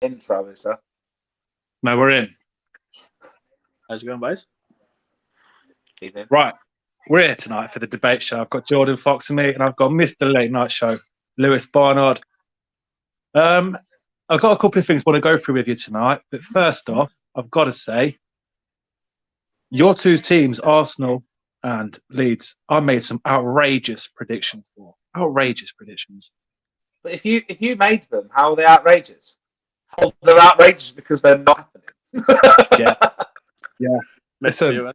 intro, is there? No, we're in. How's it going, boys? Evening. Right. We're here tonight for the debate show. I've got Jordan Fox and me, and I've got Mr. Late Night Show, Lewis Barnard. I've got a couple of things I want to go through with you tonight. But first off, I've got to say, your two teams, Arsenal and Leeds, I made some outrageous predictions for. Outrageous predictions. But if you made them, how are they outrageous? Oh, they're outrageous because they're not happening. Yeah. Listen,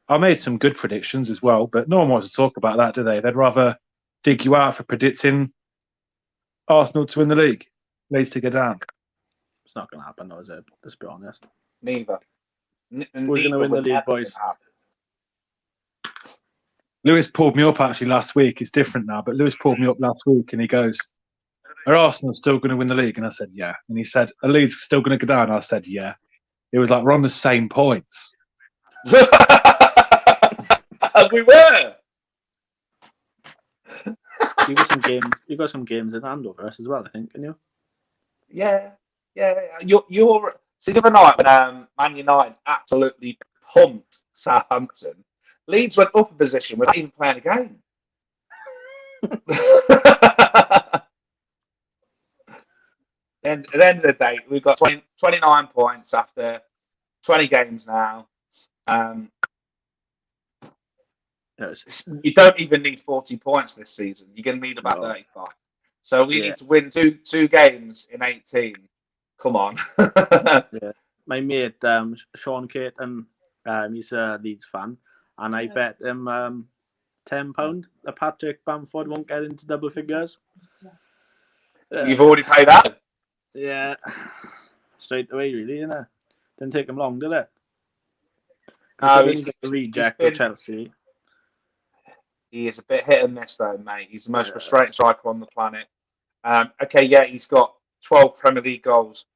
I made some good predictions as well, but no one wants to talk about that, do they? They'd rather dig you out for predicting Arsenal to win the league, Leeds to go down. It's not going to happen, though, is it? Let's be honest. Neither. We're going to win the league, boys. Lewis pulled me up actually last week. It's different now, but Lewis pulled me up last week and he goes, "Are Arsenal still going to win the league?" And I said, "Yeah." And he said, "Are Leeds still going to go down?" And I said, "Yeah." It was like we're on the same points. We were. You got some games. You got some games in hand over us as well, I think, can you? Yeah. You're see the other night when Man United absolutely pumped Southampton. Leeds went up a position without even playing a game. And at the end of the day, we've got 29 points after 20 games now. You don't even need 40 points this season. You're going to need about 35. So we need to win two games in 18. Come on. Yeah. My mate, Sean Caton, he's a Leeds fan, and I bet him £10 that Patrick Bamford won't get into double figures. You've already paid that? Yeah. Straight away, really, you know. Didn't take him long, did it? No, he's a reject with Chelsea. He is a bit hit and miss, though, mate. He's the most frustrating striker on the planet. He's got 12 Premier League goals,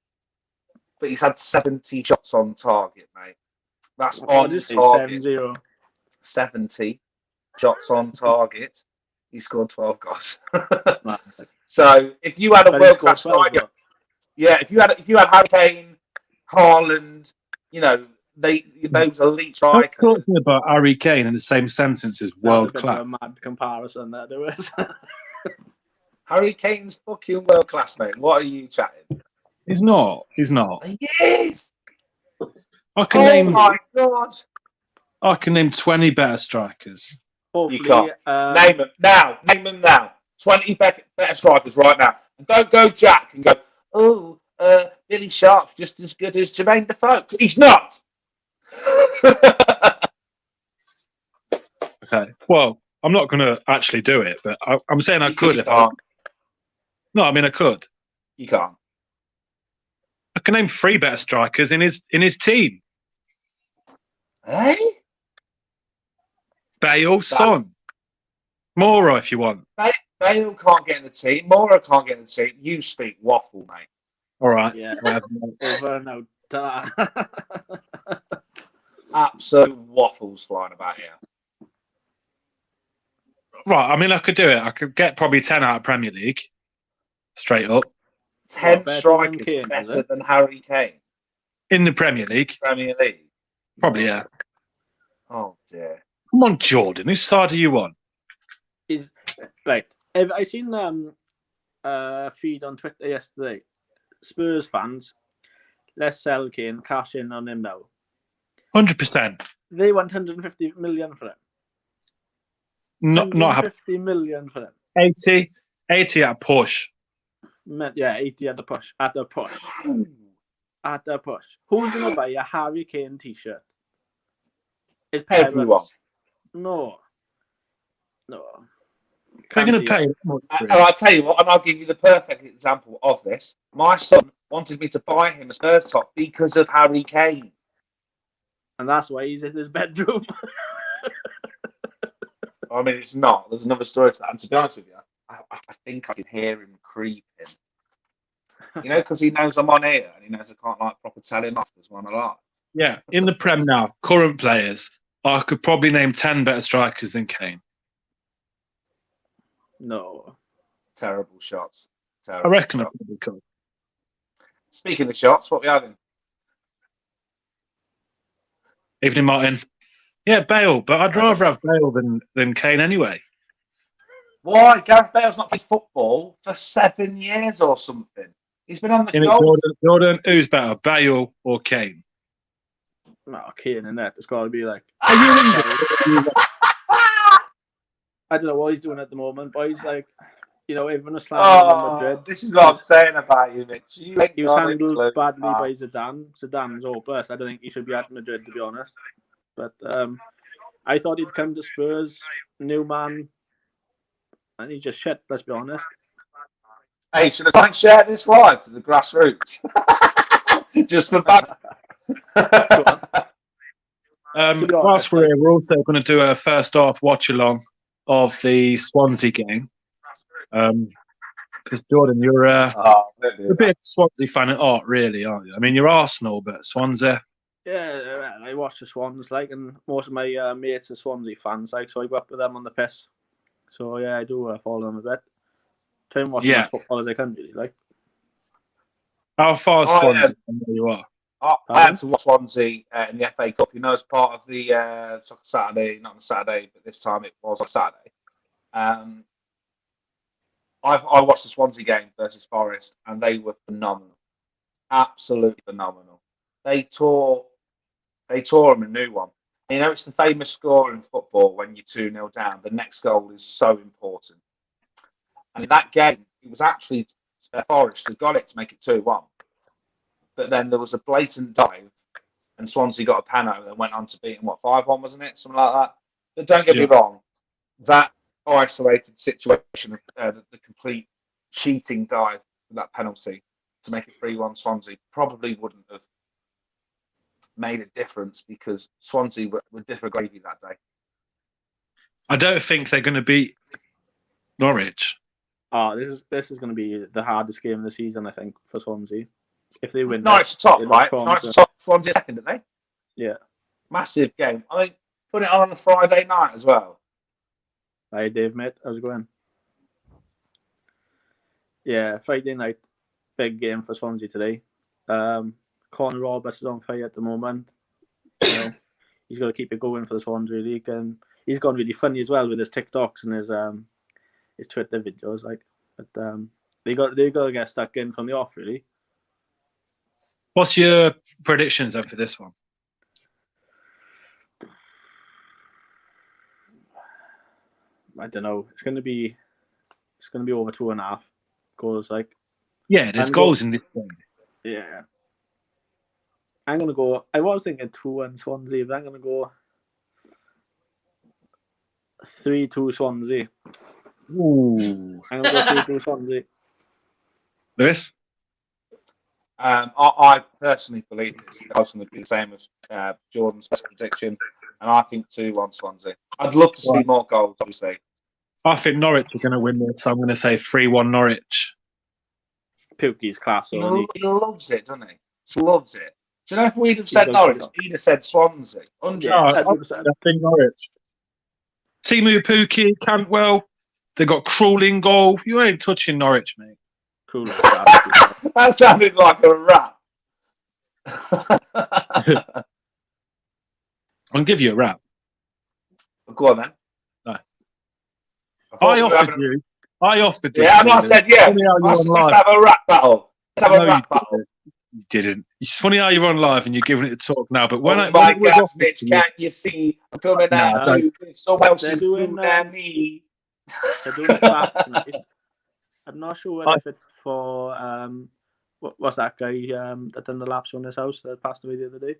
but he's had 70 shots on target, mate. That's on target. 70 shots on target. He scored 12 goals. So if you had a world class striker, if you had Harry Kane, Haaland, you know, those elite strikers. I'm talking about Harry Kane in the same sentence as world class. A mad comparison there, there is. Harry Kane's fucking world class, mate. What are you chatting? He's not. He's not. He is. My God! I can name 20 better strikers. Hopefully, you can't. Name them now. Name them now. 20 better strikers right now. And don't go Jack and go, Billy Sharp's just as good as Jermaine Defoe. He's not. Okay. Well, I'm not going to actually do it, but I'm saying I could if I. No, I mean I could. You can't. I can name 3 better strikers in his team. Hey? Bale, Son, Mora, if you want. Bale can't get in the team. Mora can't get in the team. You speak waffle, mate. All right. Yeah. Over now. Absolute waffles flying about here. Right. I mean, I could do it. I could get probably 10 out of Premier League. Straight up. 10 strikers better than Harry Kane. In the Premier League. Premier League. Probably, yeah. Oh dear. Come on, Jordan. Whose side are you on? Is right. I seen a feed on Twitter yesterday. Spurs fans, let's sell Kane, cash in on him now. 100%. They want 150 million for him. Not 150 million for him. 80 at a push. Yeah, 80 at the push. At the push. Who's going to buy a Harry Kane t-shirt? His parents? Everyone. No. They're going to pay. I'll tell you what, and I'll give you the perfect example of this. My son wanted me to buy him a Spurs top because of Harry Kane. And that's why he's in his bedroom. I mean, it's not. There's another story to that. And to be honest with you, I think I can hear him creeping. You know, because he knows I'm on here and he knows I can't proper tell him off as one alive. Yeah, in the Prem now, current players, I could probably name 10 better strikers than Kane. No. Terrible shots. I reckon I probably could. Speaking of shots, what we having? Evening, Martin. Yeah, Bale, but I'd rather have Bale than Kane anyway. Why? Gareth Bale's not played football for 7 years or something. He's been on the goals. Jordan, who's better, Bale or Kane? No, Kane and that. It's got to be like. I don't know what he's doing at the moment, but he's like, everyone was slamming him in Madrid. This is what I'm saying about you, Mitch. He was handled badly by Zidane. Zidane's hopeless. I don't think he should be at Madrid, to be honest. But I thought he'd come to Spurs, new man, and he just shit, let's be honest. Hey, should I share this live to the grassroots? Just for back. Whilst we're here, we're also going to do a first half watch along of the Swansea game. Because Jordan, you're a bit Swansea fan at heart, really, aren't you? I mean, you're Arsenal, but Swansea. Yeah, I watch the Swans, and most of my mates are Swansea fans, so I go up with them on the piss. So yeah, I do follow them a bit. Try and watch as much football as I can, really. How far is Swansea from where you are? I had to watch Swansea in the FA Cup, as part of the Saturday, not on Saturday, but this time it was on Saturday. I watched the Swansea game versus Forest, and they were phenomenal, absolutely phenomenal. They tore them a new one. It's the famous score in football when you're 2-0 down. The next goal is so important. And in that game, it was actually Forest who got it to make it 2-1. But then there was a blatant dive, and Swansea got a penalty and went on to beat them, 5-1, wasn't it? Something like that. But don't get me wrong, that isolated situation, the complete cheating dive with that penalty to make it 3-1 Swansea probably wouldn't have made a difference because Swansea were different gravy that day. I don't think they're going to beat Norwich. Oh, this is going to be the hardest game of the season, I think, for Swansea. If they win, Norwich top, right? Norwich top, Swansea second, didn't they? Yeah. Massive game. I mean, put it on a Friday night as well. Hi, Dave, mate. How's it going? Yeah, Friday night, big game for Swansea today. Conor Roberts is on fire at the moment. He's got to keep it going for the Swansea League, and he's gone really funny as well with his TikToks and his Twitter videos. But they got to get stuck in from the off, really. What's your predictions then for this one? I don't know. It's going to be over 2.5 goals. Yeah, there's goals in this game. Yeah. I'm going to go. I was thinking 2-1 Swansea, but I'm going to go 3-2 Swansea. Ooh. I'm going to go 3-2 Swansea. Lewis? I personally believe it's going to be the same as Jordan's best prediction, and I think 2-1 Swansea. I'd love to see more goals, obviously. I think Norwich are going to win this, so I'm going to say 3-1 Norwich. Pukki's class. He loves it, doesn't he? He loves it. Do you know if we'd have said Norwich, he'd have said Swansea. 100%. I think Norwich. Timu Pukki, Cantwell, they got Crawley goal. You ain't touching Norwich, mate. Cool. That sounded like a rap. I'll give you a rap. Go on then. No. I offered you. Yeah, and I said, yeah. Let's have a rap battle. Let's have a rap battle. You didn't. It's funny how you're on live and you're giving it a talk now, but when Mitch, can't you see? I'm coming out. So well, she's doing me. They're doing that tonight. I'm not sure if it's for what's that guy that done the laps on his house that passed away the other day?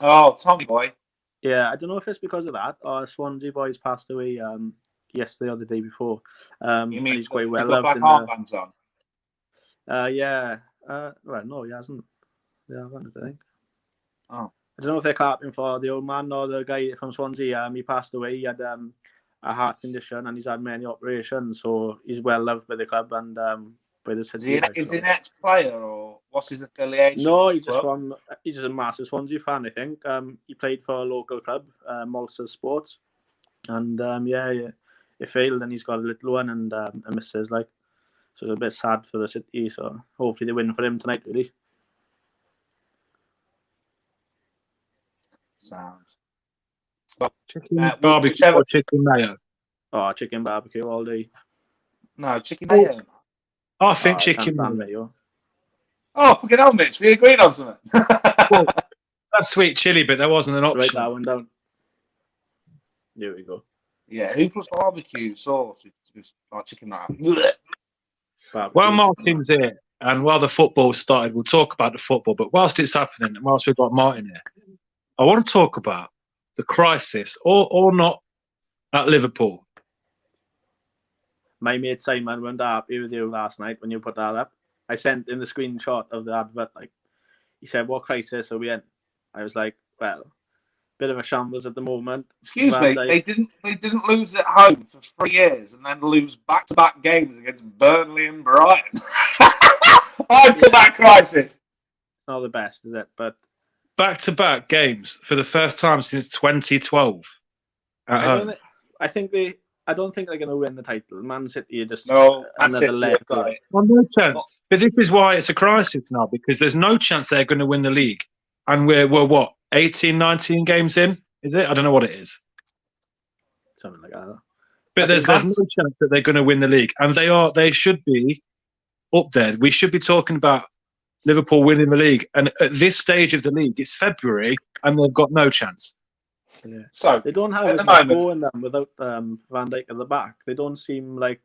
Oh, Tommy Boy. Yeah, I don't know if it's because of that or Swansea Boys passed away yesterday or the day before. You mean he's quite well loved in armbands on? Yeah. Well, no, he hasn't. Yeah, I think. Oh. I don't know if they're clapping for the old man or the guy from Swansea. He passed away. He had a heart condition and he's had many operations, so he's well loved by the club and by the city. Is he an ex-player or what's his affiliation? No, he's just a massive Swansea fan, I think. He played for a local club, Malta Sports, and it failed, and he's got a little one and a missus, so it's a bit sad for the city. So hopefully they win for him tonight, really. Sounds. Chicken barbecue whichever- or chicken mayo? Oh, chicken barbecue all day. No, chicken mayo. I think I chicken can't stand mayo. mayo. Oh, fucking hell, Mitch. We agreed on something. Well, that's sweet chili, but there wasn't an Write option. that one down. There we go. Yeah, who puts barbecue sauce with like chicken mayo? Barbecue, While chicken Martin's here, and while the football started, we'll talk about the football. But whilst it's happening, and whilst we've got Martin here, I want to talk about the crisis, or not, at Liverpool. My mate Simon went happy with you last night when you put that up. I sent in the screenshot of the advert. Like, he said, "What crisis are we in?" I was like, "Well, bit of a shambles at the moment." Excuse Van me, Dijk- they didn't lose at home for 3 years and then lose back-to-back games against Burnley and Brighton. I call that crisis. Not the best, is it? But Back-to-back games for the first time since 2012 at home. I don't think they're going to win the title. Man City are just No, Man another City leg. have got it. Well, no chance. But this is why it's a crisis now, because there's no chance they're going to win the league. And we're what, 18, 19 games in? Is it? I don't know what it is. Something like that. But there's no chance that they're going to win the league. And they should be up there. We should be talking about Liverpool winning the league. And at this stage of the league, it's February, and they've got no chance. Yeah. So They don't have at as the much moment- go in them without Van Dijk at the back. They don't seem like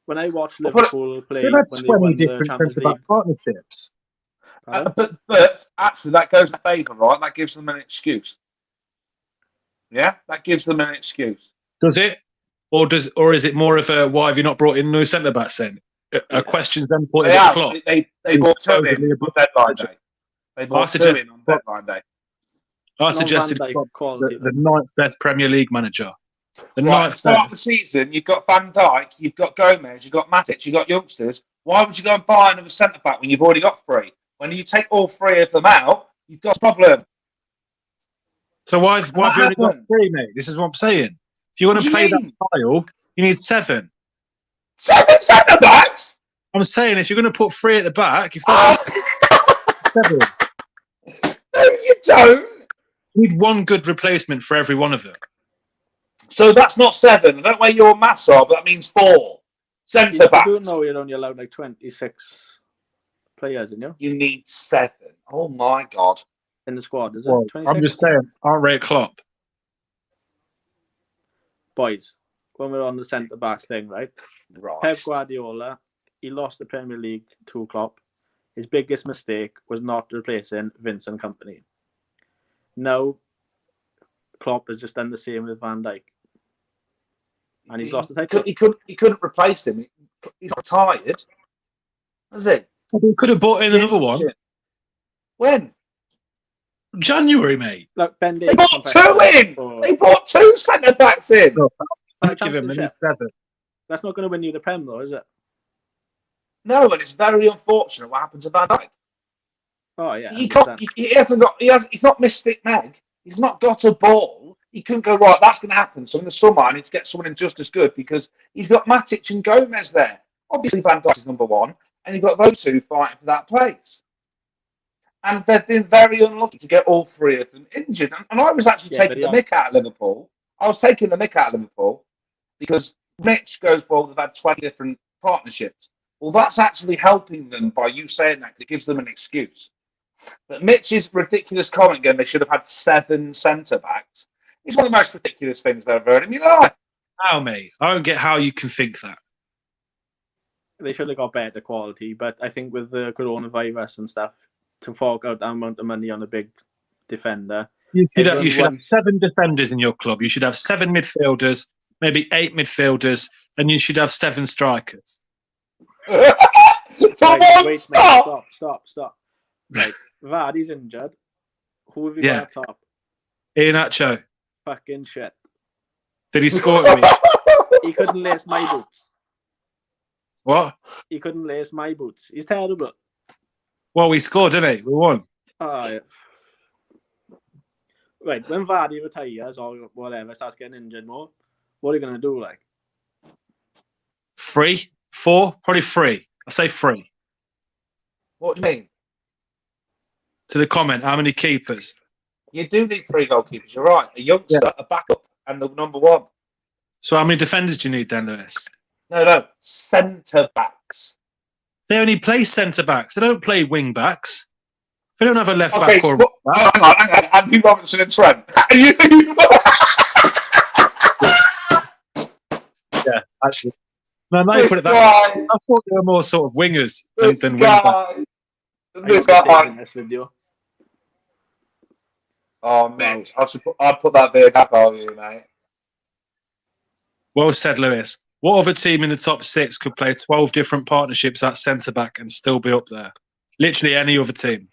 when I watch Well, put it- Liverpool play They've had when they 20 won the different Champions centre-back League. partnerships. but actually, that goes in favour, right? That gives them an excuse. Yeah, that gives them an excuse. Does it? Or is it more of a, why have you not brought in new centre-backs then? A question's then put in They at have. Klopp. They brought two in supposedly on deadline day. They brought two suggest- in on deadline day. I suggested Van Dijk Klopp's quality. the ninth best Premier League manager. The Right, at the ninth start of the best. season, you've got Van Dijk, you've got Gomez, you've got Matic, you've got youngsters. Why would you go and buy another centre back when you've already got 3? When you take all 3 of them out, you've got a problem. So why have you only got happened. 3, mate? This is what I'm saying. If you want What to do you play that mean? style, you need 7. 7 centre backs. I'm saying if you're going to put 3 at the back, if Oh, that's 7, no, you don't. you need 1 good replacement for every one of them. So that's not 7. I don't know where your maths are, but that means 4 centre You backs. do know you're only allowed like 26 players, in You need 7. Oh my god. in the squad, is it? Well, 26? I'm just saying, aren't rate Klopp. Boys, when we're on the centre back thing, right? Right. Pep Guardiola, he lost the Premier League to Klopp. His biggest mistake was not replacing Vincent Kompany. Now, Klopp has just done the same with Van Dijk. And he's lost the title. He couldn't replace him. He's retired. Has he? He could have bought in another one. When? January, mate. Look, Ben They Davies bought 2 in. for- They bought 2 centre backs in. No. for the Give him Championship. 7. That's not going to win you the Prem, though, is it? No, and it's very unfortunate what happened to Van Dijk. Oh, yeah. He can't. He hasn't got. He's not Mystic Meg. He's not got a ball. He couldn't go right. That's going to happen. So in the summer, I need to get someone in just as good because he's got Matic and Gomez there. Obviously, Van Dijk is number 1, and you've got those 2 fighting for that place. And they've been very unlucky to get all 3 of them injured. And I was actually taking the mick out of Liverpool. I was taking the mick out of Liverpool because Mitch goes, well, they've had 20 different partnerships. Well, that's actually helping them by you saying that because it gives them an excuse. But Mitch's ridiculous comment again, they should have had 7 centre backs. It's one of the most ridiculous things I've ever heard in my life. How, mate? I don't get how you can think that. They should have got better quality, but I think with the coronavirus and stuff, to fork out that amount of money on a big defender. You should have Everyone 7 defenders in your club. You should have 7 midfielders, maybe 8 midfielders, and you should have 7 strikers. For Right, one stop. Stop. Right, Vardy's injured. Who have you Yeah. got up top? Iheanacho, Fucking shit. did he score at me? He couldn't lace my boots. What? He couldn't lace my boots. He's terrible. Well, we scored, didn't he? We won. Oh, yeah. Right, when Vardy retires or whatever, starts getting injured more, what are you going to do, like? 3, 4, probably 3. I say 3. What do you mean? To the comment, how many keepers? You do need 3 goalkeepers. You're right. A youngster, a backup, and the number 1. So how many defenders do you need then, Lewis? No, centre backs. They only play centre backs. They don't play wing backs. They don't have a left Okay, back or. hang on. Andy Robinson and Trent. Yeah, actually. No, now you put it that way. I thought they were more sort of wingers than wing backs. This guy. In this video. Oh, Mitch, I'd put that big up on you, mate. Well said, Lewis. What other team in the top 6 could play 12 different partnerships at centre back and still be up there? Literally any other team.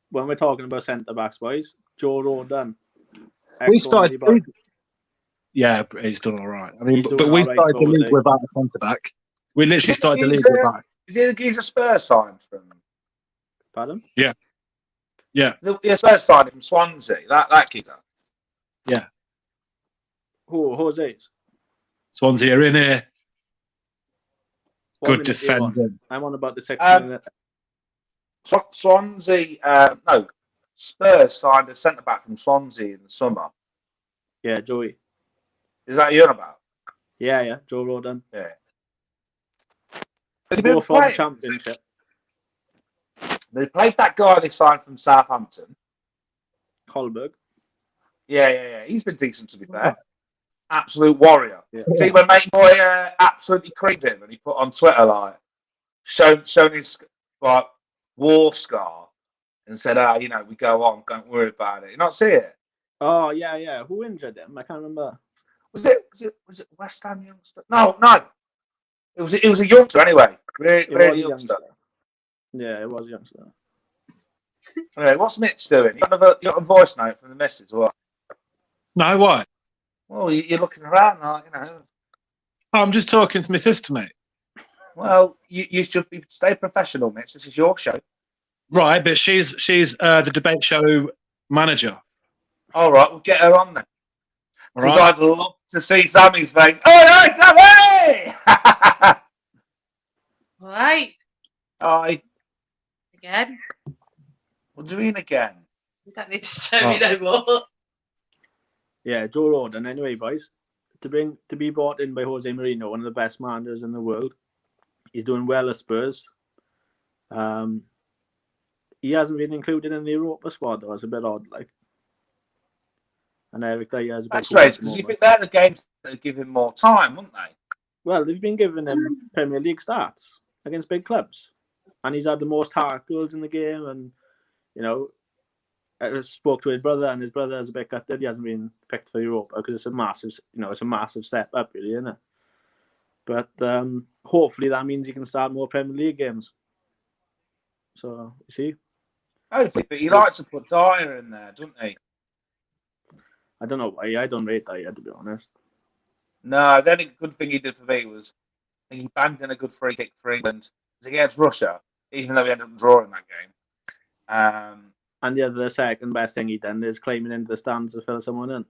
When we're talking about centre backs, boys, Joe Roden. We started. Yeah, he's done all right. I mean, but we started the league without a centre back. We literally started the league without. He's a Spurs signed from. Pardon? Yeah. The Spurs signed from Swansea. That kid's up. Yeah. Jose's? Swansea are in here. Good defending. I'm on about the 6th minute. Swansea, no, Spurs signed a centre back from Swansea in the summer. Yeah, Joey. Is that you on about? Yeah, Joe Roden. Yeah. They go from Championship. They played that guy they signed from Southampton. Holberg. Yeah. He's been decent, to be fair. Absolute warrior. Yeah. See, when mate boy absolutely creamed him, and he put on Twitter like shown his like war scar and said, we go on, don't worry about it. You not see it? Oh yeah. Who injured him? I can't remember. Was it West Ham youngster? No. It was a youngster anyway. Really youngster. Yeah, it was a youngster. Anyway, what's Mitch doing? You got a voice note from the missus or what? No, why? Well, you're looking around like, I'm just talking to my sister, mate. Well, you should stay professional, Mitch. This is your show. Right, but she's the debate show manager. All right, we'll get her on then. Because Right. I'd love to see Sammy's face. Oh, no, Sammy! All right. Hi. Again. What do you mean again? You don't need to show me no more. Yeah, Joe Roden. Anyway, boys, to be brought in by Jose Mourinho, one of the best managers in the world. He's doing well at Spurs. He hasn't been included in the Europa squad, though. It's a bit odd, like. And Eric Dyer is a bit. That's strange because you think they're the games that give him more time, wouldn't they? Well, they've been giving him Premier League starts against big clubs, and he's had the most tackles in the game. And I spoke to his brother, and his brother is a bit gutted he hasn't been picked for Europa because it's a massive step up, really, isn't it? But hopefully that means he can start more Premier League games. So you see, hopefully, but he likes to put Dyer in there, doesn't he? I don't know why. I don't rate Dyer, to be honest. No, the only good thing he did for me was I think he banged in a good free kick for England. It was against Russia, even though we ended up drawing that game. And the second best thing he done is climbing into the stands to fill someone in.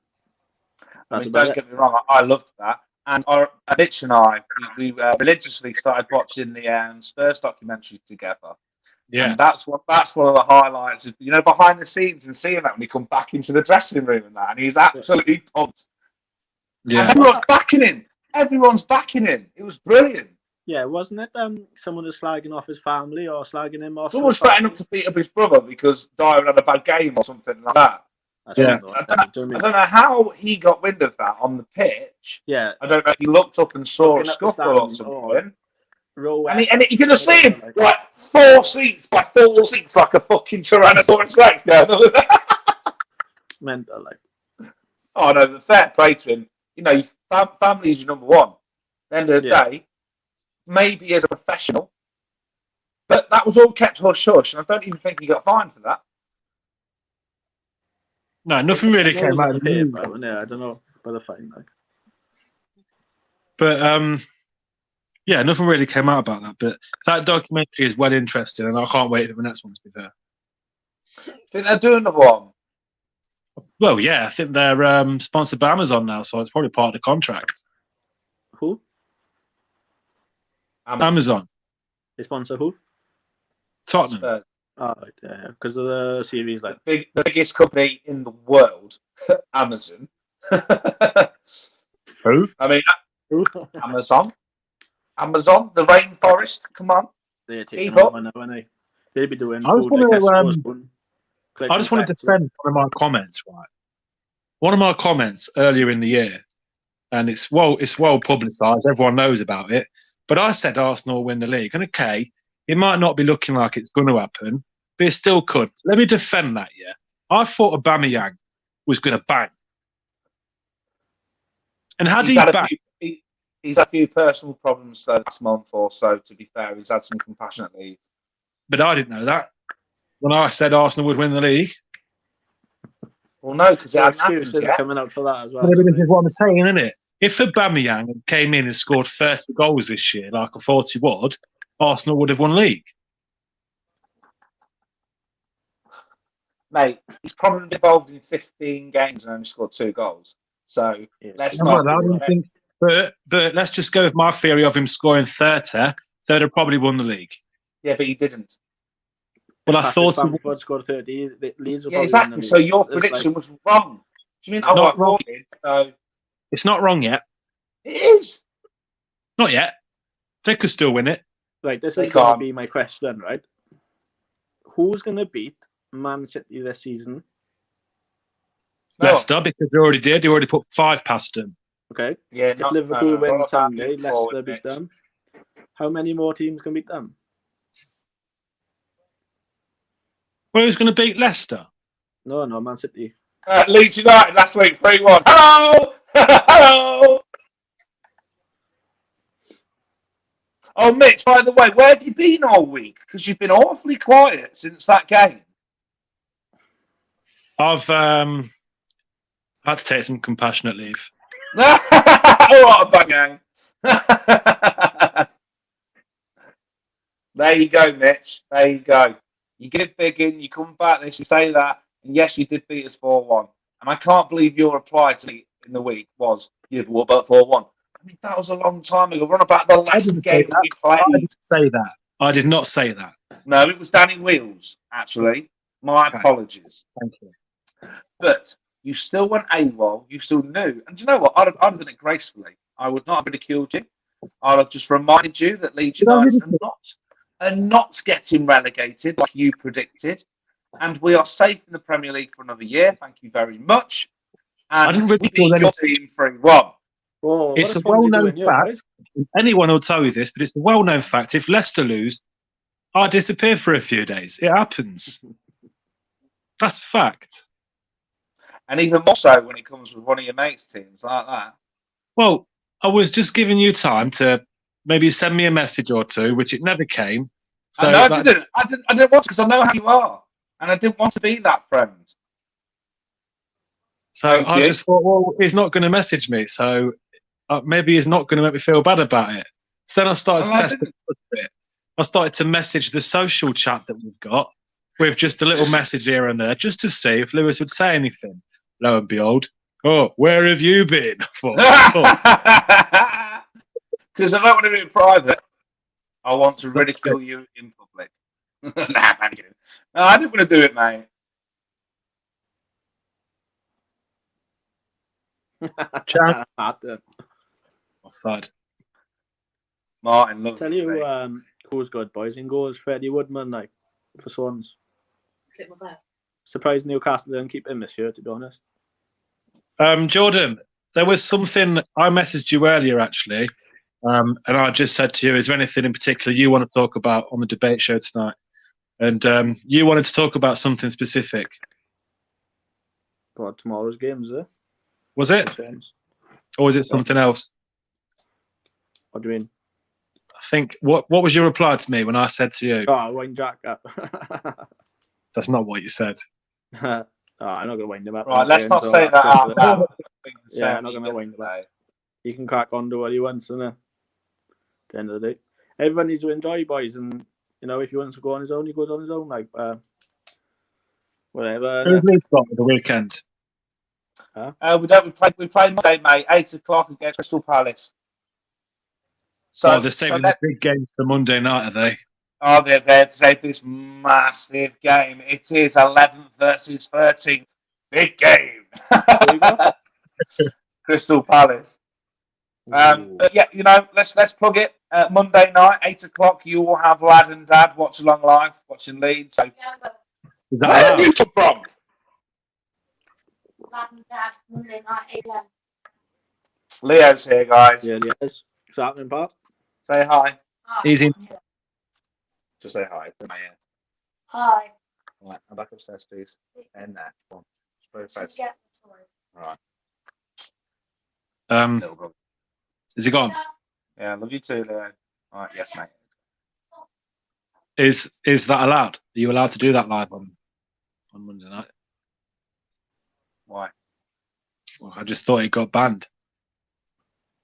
Don't get me wrong, I loved that. And Mitch and I, we religiously started watching the Spurs documentary together. Yeah, and that's one of the highlights of behind the scenes and seeing that when we come back into the dressing room and that, and he's absolutely pumped. Yeah, and everyone's backing him. It was brilliant. Yeah, wasn't it? Someone was slagging off his family or slagging him off. Someone was threatening to beat up his brother because Dyer had a bad game or something like that. I don't know how he got wind of that on the pitch. Yeah, I don't know if he looked up and saw a scuffle or something. And you can just see him like 4 seats by 4 seats, like a fucking Tyrannosaurus Rex going over there. Mental, like. Oh no, but fair play to him. Family is your number one. At the end of the day, maybe as a professional, but that was all kept hush hush, and I don't even think he got fined for that. No, nothing really came out of it. Yeah, I don't know about the fine, like. But yeah, nothing really came out about that. But that documentary is well interesting, and I can't wait for the next one to be there. Think they're doing another one? Well, yeah, I think they're sponsored by Amazon now, so it's probably part of the contract. Who? Amazon. They sponsor who? Tottenham. Spurs. Oh, yeah, because of the series, like. The biggest company in the world, Amazon. Who? I mean, Amazon, the rainforest. Come on, They're taking keep up. over now, aren't they? They'll be doing I just food like want Tesco's to. food. I just want to defend one of my comments. Right, one of my comments earlier in the year, and it's well publicised. Everyone knows about it. But I said Arsenal will win the league, and okay, it might not be looking like it's going to happen, but it still could. Let me defend that. Yeah, I thought Aubameyang was going to bang, and had he bang, He's had a few personal problems the last month or so. To be fair, he's had some compassionate leave. but I didn't know that when I said Arsenal would win the league. Well, no, because it So hasn't happened excuses are yet. coming out for that as well. But this is what I'm saying, isn't it? If Aubameyang came in and scored 30 goals this year, like I thought he would, Arsenal would have won league. Mate, he's probably been involved in 15 games and only scored 2 goals. So let's not. But let's just go with my theory of him scoring 30. They'd have probably won the league. Yeah, but he didn't. Well, I thought he would score 30. Leeds yeah, exactly. So your prediction was wrong. Do you mean? Oh, I thought it. So it's not wrong yet. It is. Not yet. They could still win it. Right, this is going to be my question, right? Who's going to beat Man City this season? Leicester, because they already did. They already put 5 past them. Okay. Yeah, if Liverpool win Sunday, Leicester beat them. How many more teams can beat them? Well, who's going to beat Leicester? No, Man City. Leeds United last week, 3-1. Hello! Hello! Oh, Mitch, by the way, where have you been all week? Because you've been awfully quiet since that game. I've had to take some compassionate leave. What a bang. There you go, Mitch. There you go. You get big in, you come back this, you say that, and yes, you did beat us 4-1. And I can't believe your reply to me in the week was, yeah, but what about 4-1? I mean, that was a long time ago. Run about the last game we played. I didn't say that. I did not say that. No, it was Danny Wheels, actually. My apologies. Thank you. But you still went AWOL. You still knew. And do you know what? I'd have done it gracefully. I would not have ridiculed you. I'd have just reminded you that Leeds United are not getting relegated like you predicted. And we are safe in the Premier League for another year. Thank you very much. And I didn't ridicule your team 3-1. Oh, it's a well-known fact. Anyone will tell you this, but it's a well-known fact. If Leicester lose, I disappear for a few days. It happens. That's a fact. And even more so when it comes with one of your mates' teams like that. Well, I was just giving you time to maybe send me a message or two, which it never came. So I didn't want to because I know how you are. And I didn't want to be that friend. So I just thought, well, he's not going to message me. So maybe he's not going to make me feel bad about it. So then I started to test it a bit. I started to message the social chat that we've got with just a little message here and there, just to see if Lewis would say anything. Lo and behold, oh, where have you been? Because I don't want to do it private. I want to ridicule you in public. Nah, man, no, I didn't want to do it, mate. Chance. Offside. Martin loves Tell you who's good, boys. In goals, Freddie Woodman, like, for Swans. Surprised Newcastle didn't keep him this year, to be honest. Jordan, there was something I messaged you earlier, actually, and I just said to you, is there anything in particular you want to talk about on the debate show tonight? And you wanted to talk about something specific. About tomorrow's games, eh? Was it? Or was it something else? What do you mean? I think, what was your reply to me when I said to you? Oh, wind Jack up. That's not what you said. I'm not going to wind him up. Right, let's not say that out loud. Yeah, I'm not going to wind him up. You can crack on to what he wants, innit? At the end of the day. Everyone needs to enjoy, boys, and you know, if he wants to go on his own, he goes on his own, like whatever. Who's Leeds got for the weekend? Huh? We play Monday, mate, 8 o'clock against Crystal Palace. So they're saving the big games for Monday night, are they? Oh, they're there to save this massive game. It is 11th versus 13th. Big game. Who you got? Crystal Palace. But yeah, let's plug it. Monday night, 8:00. You will have Lad and Dad watch along live, watching Leeds. So Is that where allowed? did you come from? Lad and Dad, Monday night, 8 p.m. Leo's here, guys. Yeah, yes. What's happening, Pat? Say hi. Easy. Just say hi. Hi. Right, I'm back upstairs, please. In there. Come on. Spray your face. Get the toys. Right. Um, Little brother. is he gone? Yeah, love you too, Leo. All right, yes, mate. Is that allowed? Are you allowed to do that live on Monday night? Why? Well, I just thought it got banned.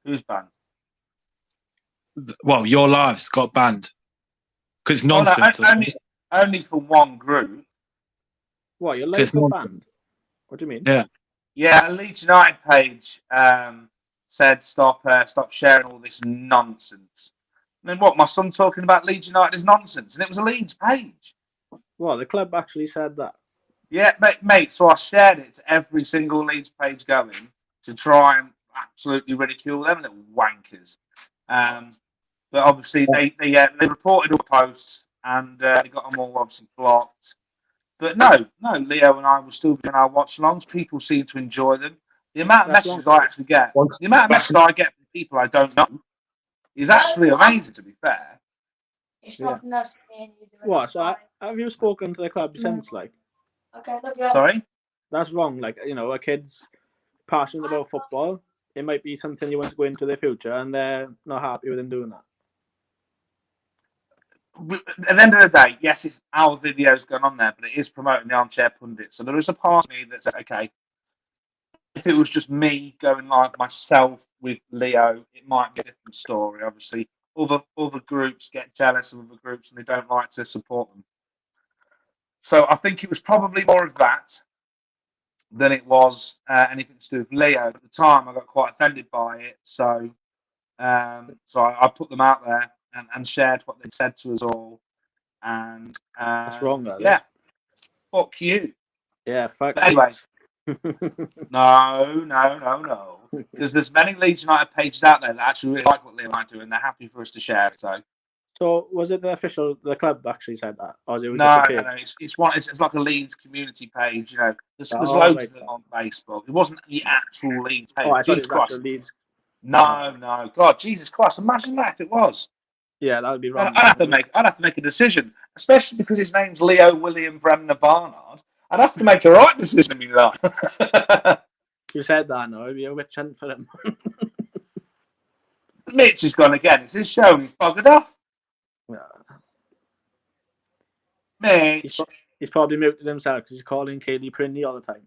Who's banned? Well, your lives got banned because it's Oh, no, nonsense. only for one group. What, your It's live got nonsense. banned? What do you mean? Yeah. Yeah, a Leeds United page said stop sharing all this nonsense. And then what? My son talking about Leeds United is nonsense, and it was a Leeds page. Well, the club actually said that. Yeah, mate. So I shared it to every single Leeds page going to try and absolutely ridicule them little wankers. But obviously they reported all the posts and they got them all obviously blocked. But no, Leo and I will still be doing our watch-alongs. People seem to enjoy them. The amount of That's messages wrong. I actually get, the amount of messages I get from people I don't know is actually amazing, to be fair. It's not nice me and you doing What? it. So have you spoken to the club since? Like, Okay, love you. Sorry? that's wrong. Like, a kid's passionate about football. It might be something you want to go into their future, and they're not happy with them doing that. At the end of the day, yes, it's our videos going on there, but it is promoting the Armchair Pundit. So there is a part of me that says, okay, if it was just me going live myself with Leo, it might be a different story. Obviously, other groups get jealous of other groups and they don't like to support them. So I think it was probably more of that than it was anything to do with Leo. At the time, I got quite offended by it. So I put them out there and shared what they said to us all. And That's wrong, though. yeah, fuck you. Yeah, fuck. But anyway, Leeds. no. Because there's many Leeds United pages out there that actually really like what Leo and I do, and they're happy for us to share it. So was it the club actually said that, or was it No, just a page? it's like a Leeds community page. There's Oh, loads right. of them on Facebook. It wasn't the actual Leeds page. Oh, I thought Jesus it was Christ. actual Leeds. No, God, Jesus Christ! Imagine that if it was. Yeah, that would be wrong. I'd have to make a decision, especially because his name's Leo William Bremner Barnard. I'd have to make a right decision in my life. You said that, no, it'd be a witch hunt for him. Mitch has gone again. It's his show and he's buggered off. Yeah. Mitch. He's probably muted himself because he's calling Kaylee Prinny all the time.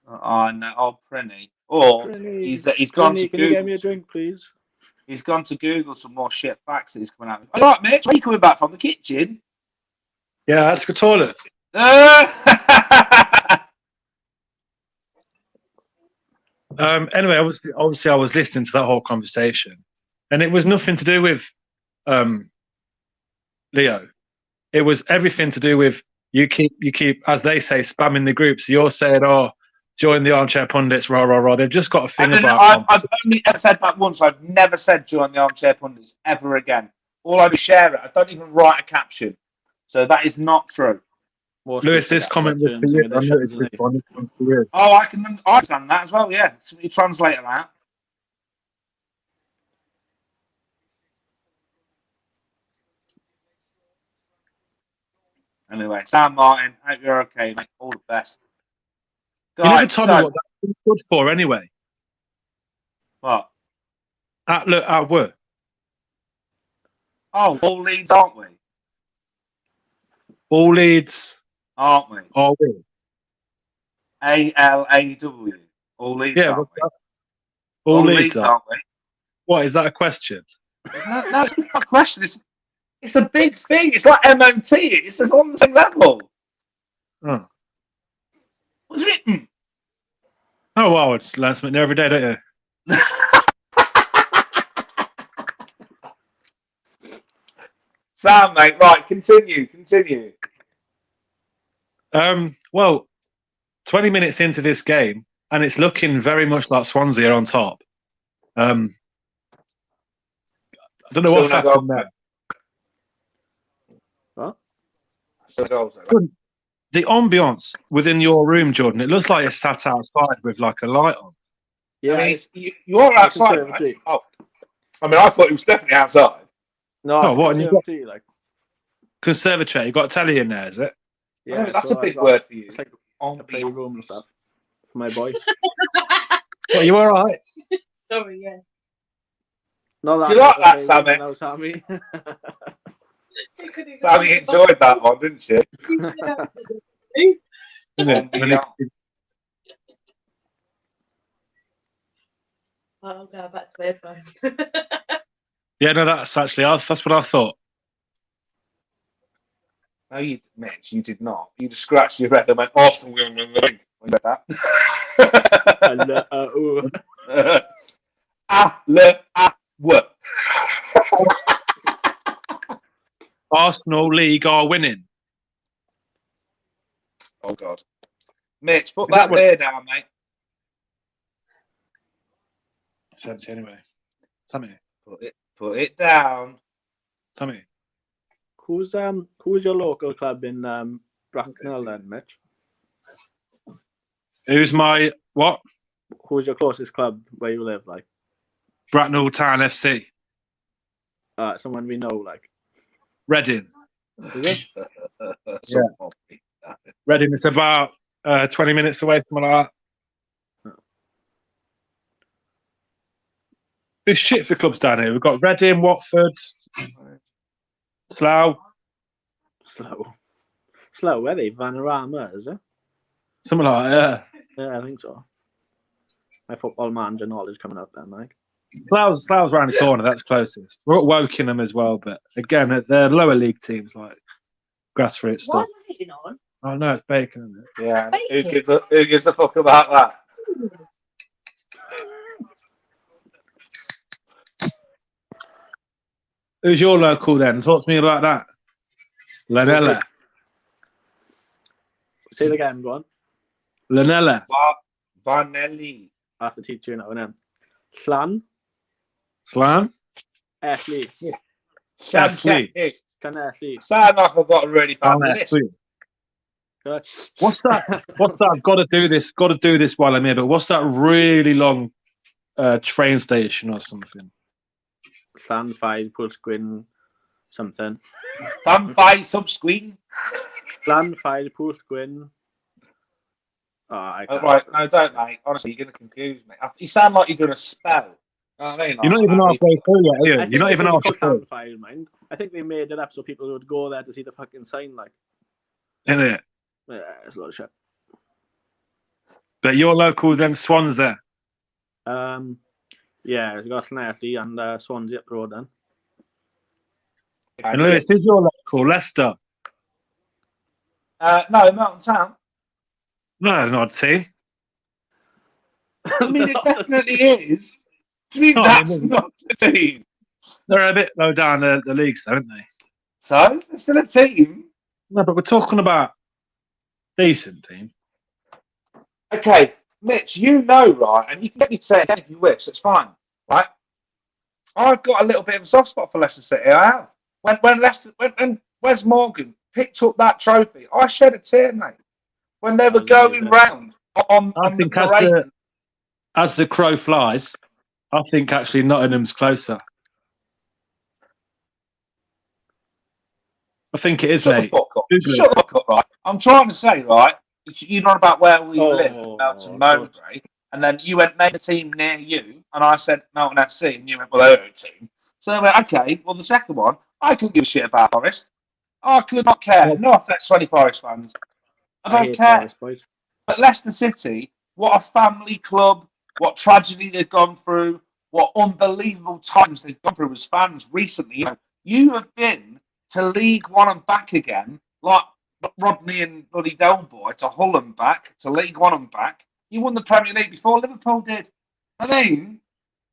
Oh, no. Oh, Prinny. Or Prinny, he's gone to can you get me Google. a drink, please? He's gone to Google some more shit facts that he's coming out with. All right, Mitch, where are you coming back from? The kitchen? Yeah, that's the toilet. Anyway, obviously, I was listening to that whole conversation, and it was nothing to do with Leo. It was everything to do with you keep, as they say, spamming the groups. You're saying, "Oh, join the Armchair Pundits." Rah rah rah. They've just got a thing about. I've only ever said that once. I've never said join the Armchair Pundits ever again. All I do is share it. I don't even write a caption. So that is not true. Lewis, this comment was for you. I noticed this one. This one's for you. Oh, I can understand that as well. Yeah, so you translate that. Anyway, Sam Martin, hope you're okay, mate. All the best. You never told me what that was good for, anyway. What? At work. Oh, all Leeds, aren't we? All Leeds. Aren't we? Are we? ALAW. All Leeds, Yeah, aren't what's we? that? All Leeds are. Aren't we? What, is that a question? No, it's not a question. It's a big thing. It's like MMT. It's on the same level. Oh. What's written? Oh, wow. I just learn something new every day, don't you? Sam, mate. Right, continue. Well, 20 minutes into this game, and it's looking very much like Swansea are on top. I don't know what's Still no happened goal. there. What? Still goals, though. The ambience within your room, Jordan, it looks like you're sat outside with like a light on. Yeah, I mean, it's- you are outside, conservatory. right? Oh, I mean, I thought it was definitely outside. no, Oh, it's what, and you've got- conservatory, like. Conservatory, you got a telly in there, is it? I mean, that's so a big I've got- word for you. It's like On a playroom and stuff for my boy. Well, you all right? Sorry, yeah. No, Do you like that, playroom, Sammy? that was Sammy. Sammy enjoyed that one, didn't she? Isn't it? On When the- it- I'll go back to headphones. yeah, no, that's what I thought. No, Mitch, you did not. You just scratched your head and went, Arsenal will win the league. When you said that. Ooh. What? Arsenal League are winning. Oh, God. Mitch, put Is that that what- beer down, mate. It's empty anyway. Sammy. Put it down. Who's your local club in Bracknell then, Mitch? Who's my what? Who's your closest club where you live, like? Bracknell Town FC. Someone we know, like. Reading. Is it? Yeah. Reading is about 20 minutes away, something like that. There's shit for clubs down here. We've got Reading, Watford, Slough. Slow, where they? Vanarama, is it? Something like that, yeah. Yeah, I think so. My football manager knowledge coming up then, like. Slough's around the corner. That's closest. We're at Wokingham as well, but again, they're lower league teams like grassroots Why stuff. is it hitting on? Oh no, it's Bacon, isn't it? Yeah. Bacon. Who gives a fuck about that? Who's your local then? Talk to me about that. Lanella. Say it again, go on. Lanella. Vanelli. I have to teach you now, innit? Llan, Slam. Ashley, Ashley. Can Ashley. Sound like I've got a really bad list. What's that? I've got to do this. Got to do this while I'm here. But what's that really long train station or something? Llan, 5, Pwllgwyn, something. Fan by subscreen. Llan, 5, Pwllgwyn. Oh, I Oh, can't. right, no, don't, mate. Honestly, you're going to confuse me. You sound like you're doing a spell. You know what I mean? You're not even halfway through yet, are I you? think You're not it's even only halfway called through, Llan File, mind. I think they made it up so people would go there to see the fucking sign, like. isn't it? Yeah, it's a lot of shit. But your local then Swansea. Yeah, we got Llanelli and Swansea up the road then. And Lewis, who's your local? Leicester. No, Melton Town. No, that's not a team. I mean, it definitely is. Do you mean No, that's I mean- not a team? They're a bit low down the leagues, though, aren't they? So, it's still a team. No, but we're talking about decent team. Okay, Mitch, you know, right, and you can get me to say it again if you wish, it's fine, right? I've got a little bit of a soft spot for Leicester City, I have. When Wes Morgan picked up that trophy, I shed a tear, mate. When they were going round on I the think parade. as the crow flies, I think actually Nottingham's closer. I think it is, Shut the mate. fuck up. Google it. Shut the fuck up, right? I'm trying to say, right, you're not about where we Oh, live in Melton of Mowbray, and then you went, name a team near you, and I said Melton FC, and you went, well, they're a team. So I went, okay, well, the second one, I couldn't give a shit about Forest. I could not care. Yes. No offense to any Forest fans. I don't hate care. Forest, boys. But Leicester City, what a family club, what tragedy they've gone through, what unbelievable times they've gone through as fans recently. You have been to League One and back again, like Rodney and bloody Del Boy, to Hull and back, to League One and back. You won the Premier League before Liverpool did. I mean,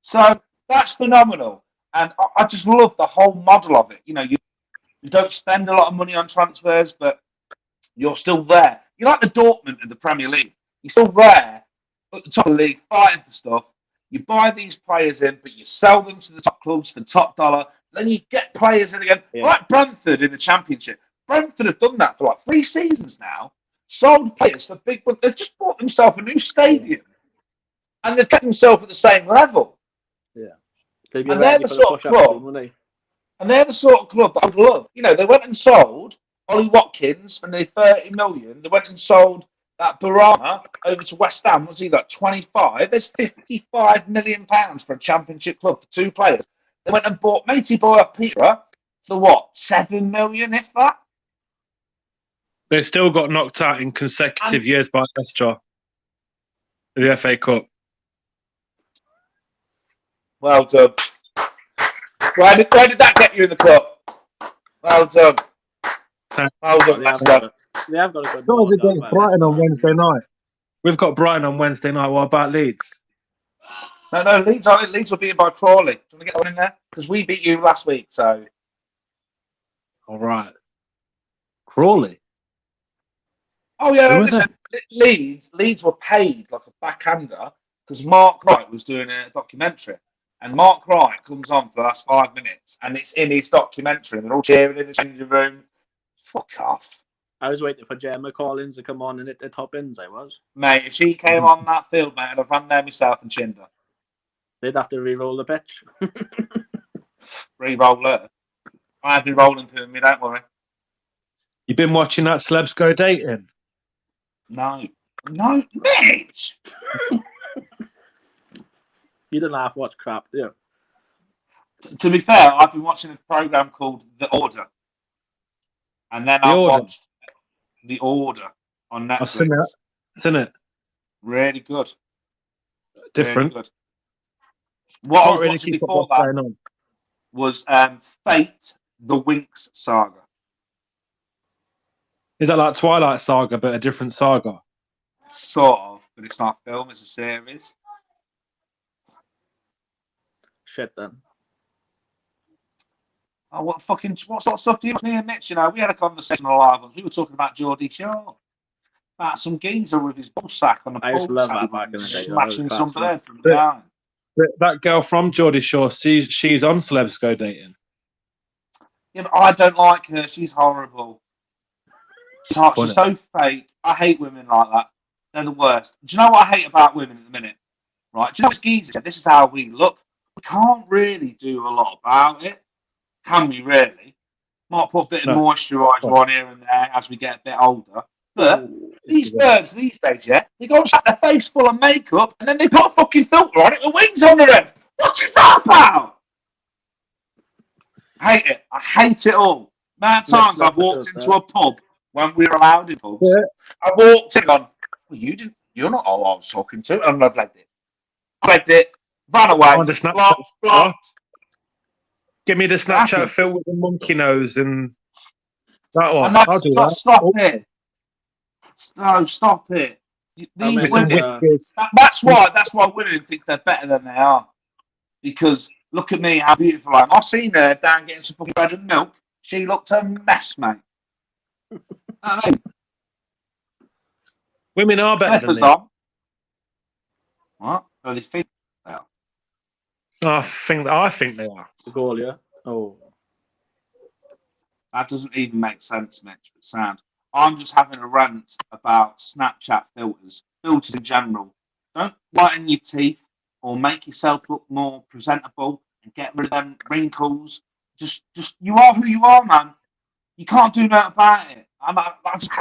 so that's phenomenal. And I just love the whole model of it. You know, You don't spend a lot of money on transfers, but you're still there. You're like the Dortmund of the Premier League. You're still there at the top of the league, fighting for stuff. You buy these players in, but you sell them to the top clubs for top dollar. Then you get players in again, like Brentford in the Championship. Brentford have done that for like 3 seasons now. Sold players for big money. They've just bought themselves a new stadium, and they've kept themselves at the same level. Yeah, and they're the sort of club. And they're the sort of club that I would love. You know, they went and sold Ollie Watkins for nearly 30 million. They went and sold that Barama over to West Ham. Was he like 25? There's 55 million pounds for a Championship club for 2 players. They went and bought Matey Boy of Peterborough for what? 7 million, if that. They still got knocked out in consecutive years by Leicester, the FA Cup. Well done. Where did that get you in the cup? Well done. Well done, Leicester. They have got a good. That was against Brighton on Wednesday night. We've got Brighton on Wednesday night. What about Leeds? No, Leeds will be beaten by Crawley. Do you want to get that one in there? Because we beat you last week, so. All right. Crawley? Oh, yeah, no, listen. Leeds were paid like a backhander because Mark Wright was doing a documentary. And Mark Wright comes on for the last 5 minutes, and it's in his documentary, and they're all cheering in the changing room. Fuck off. I was waiting for Gemma Collins to come on and hit the top ends, I was. Mate, if she came on that field, mate, I'd have run there myself and chinned her. They'd have to re-roll the pitch. Re-roll her. I'd be rolling to me, don't worry. You been watching that Celebs Go Dating? No, Mitch! You didn't half watch crap, do you? To be fair, I've been watching a program called The Order. And then I watched The Order on Netflix. I've seen it. Seen it. Really good. Different. Really good. What I was watching before that was Fate, the Winx saga. Is that like Twilight Saga, but a different saga? Sort of, but it's not a film, it's a series. Shit, then. Oh, what sort of stuff do you me and Mitch? You know, we had a conversation on live ones. We were talking about Geordie Shaw. About some geezer with his ball sack on a I used to love that back in the day. Smashing some bird from behind. That girl from Geordie Shaw, she's on Celebs Go Dating. Yeah, but I don't like her. She's horrible. She's so fake. I hate women like that. They're the worst. Do you know what I hate about women at the minute? Right? Do you know geezer? This is how we look. We can't really do a lot about it. Can we really? Might put a bit of moisturiser on here and there as we get a bit older. But these birds these days, they go and shut their face full of makeup and then they put a fucking filter on it with wings on their head. What is that about? I hate it. I hate it all. Many times I've walked into a pub when we were allowed in pubs. Yeah. I walked in and gone, well, you're not all I was talking to. And I've read it. Ran away. Blocked. Give me the Snapchat film with the monkey nose and that one. I'll do that. Stop it. No, stop it. These women, that's why women think they're better than they are. Because look at me, how beautiful I am. I've seen her down getting some fucking bread and milk. She looked a mess, mate. Women are better than me. What? Oh, they think they are. I think they are. The goal, yeah. Oh, that doesn't even make sense, Mitch. But sound. I'm just having a rant about Snapchat filters in general. Don't whiten your teeth or make yourself look more presentable and get rid of them wrinkles. Just you are who you are, man. You can't do nothing about it. I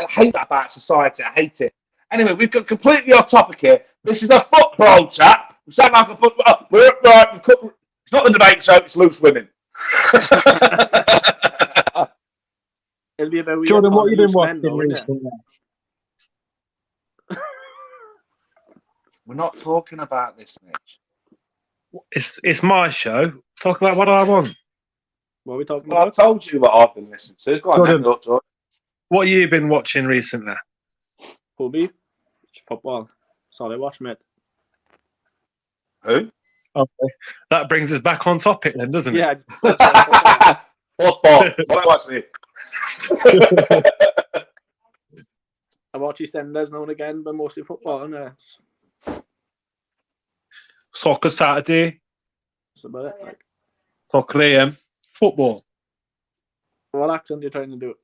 hate that about society. I hate it. Anyway, we've got completely off topic here. This is a football chat. We sound like a football. It's not the debate show. It's loose women. Jordan, what have you been watching recently? We're not talking about this, Mitch. It's my show. Talk about what I want. What are we talking about? I told you what I've been listening to. Go on, Jordan. What have you been watching recently? Hobby. Football. Sorry, watch, mate. Who? Okay. That brings us back on topic then, doesn't it? Yeah. Football. What was it? I watch EastEnders now and again, but mostly football, and Soccer Saturday, that's about it. Like, Soccer AM, football. what accent are you trying to do?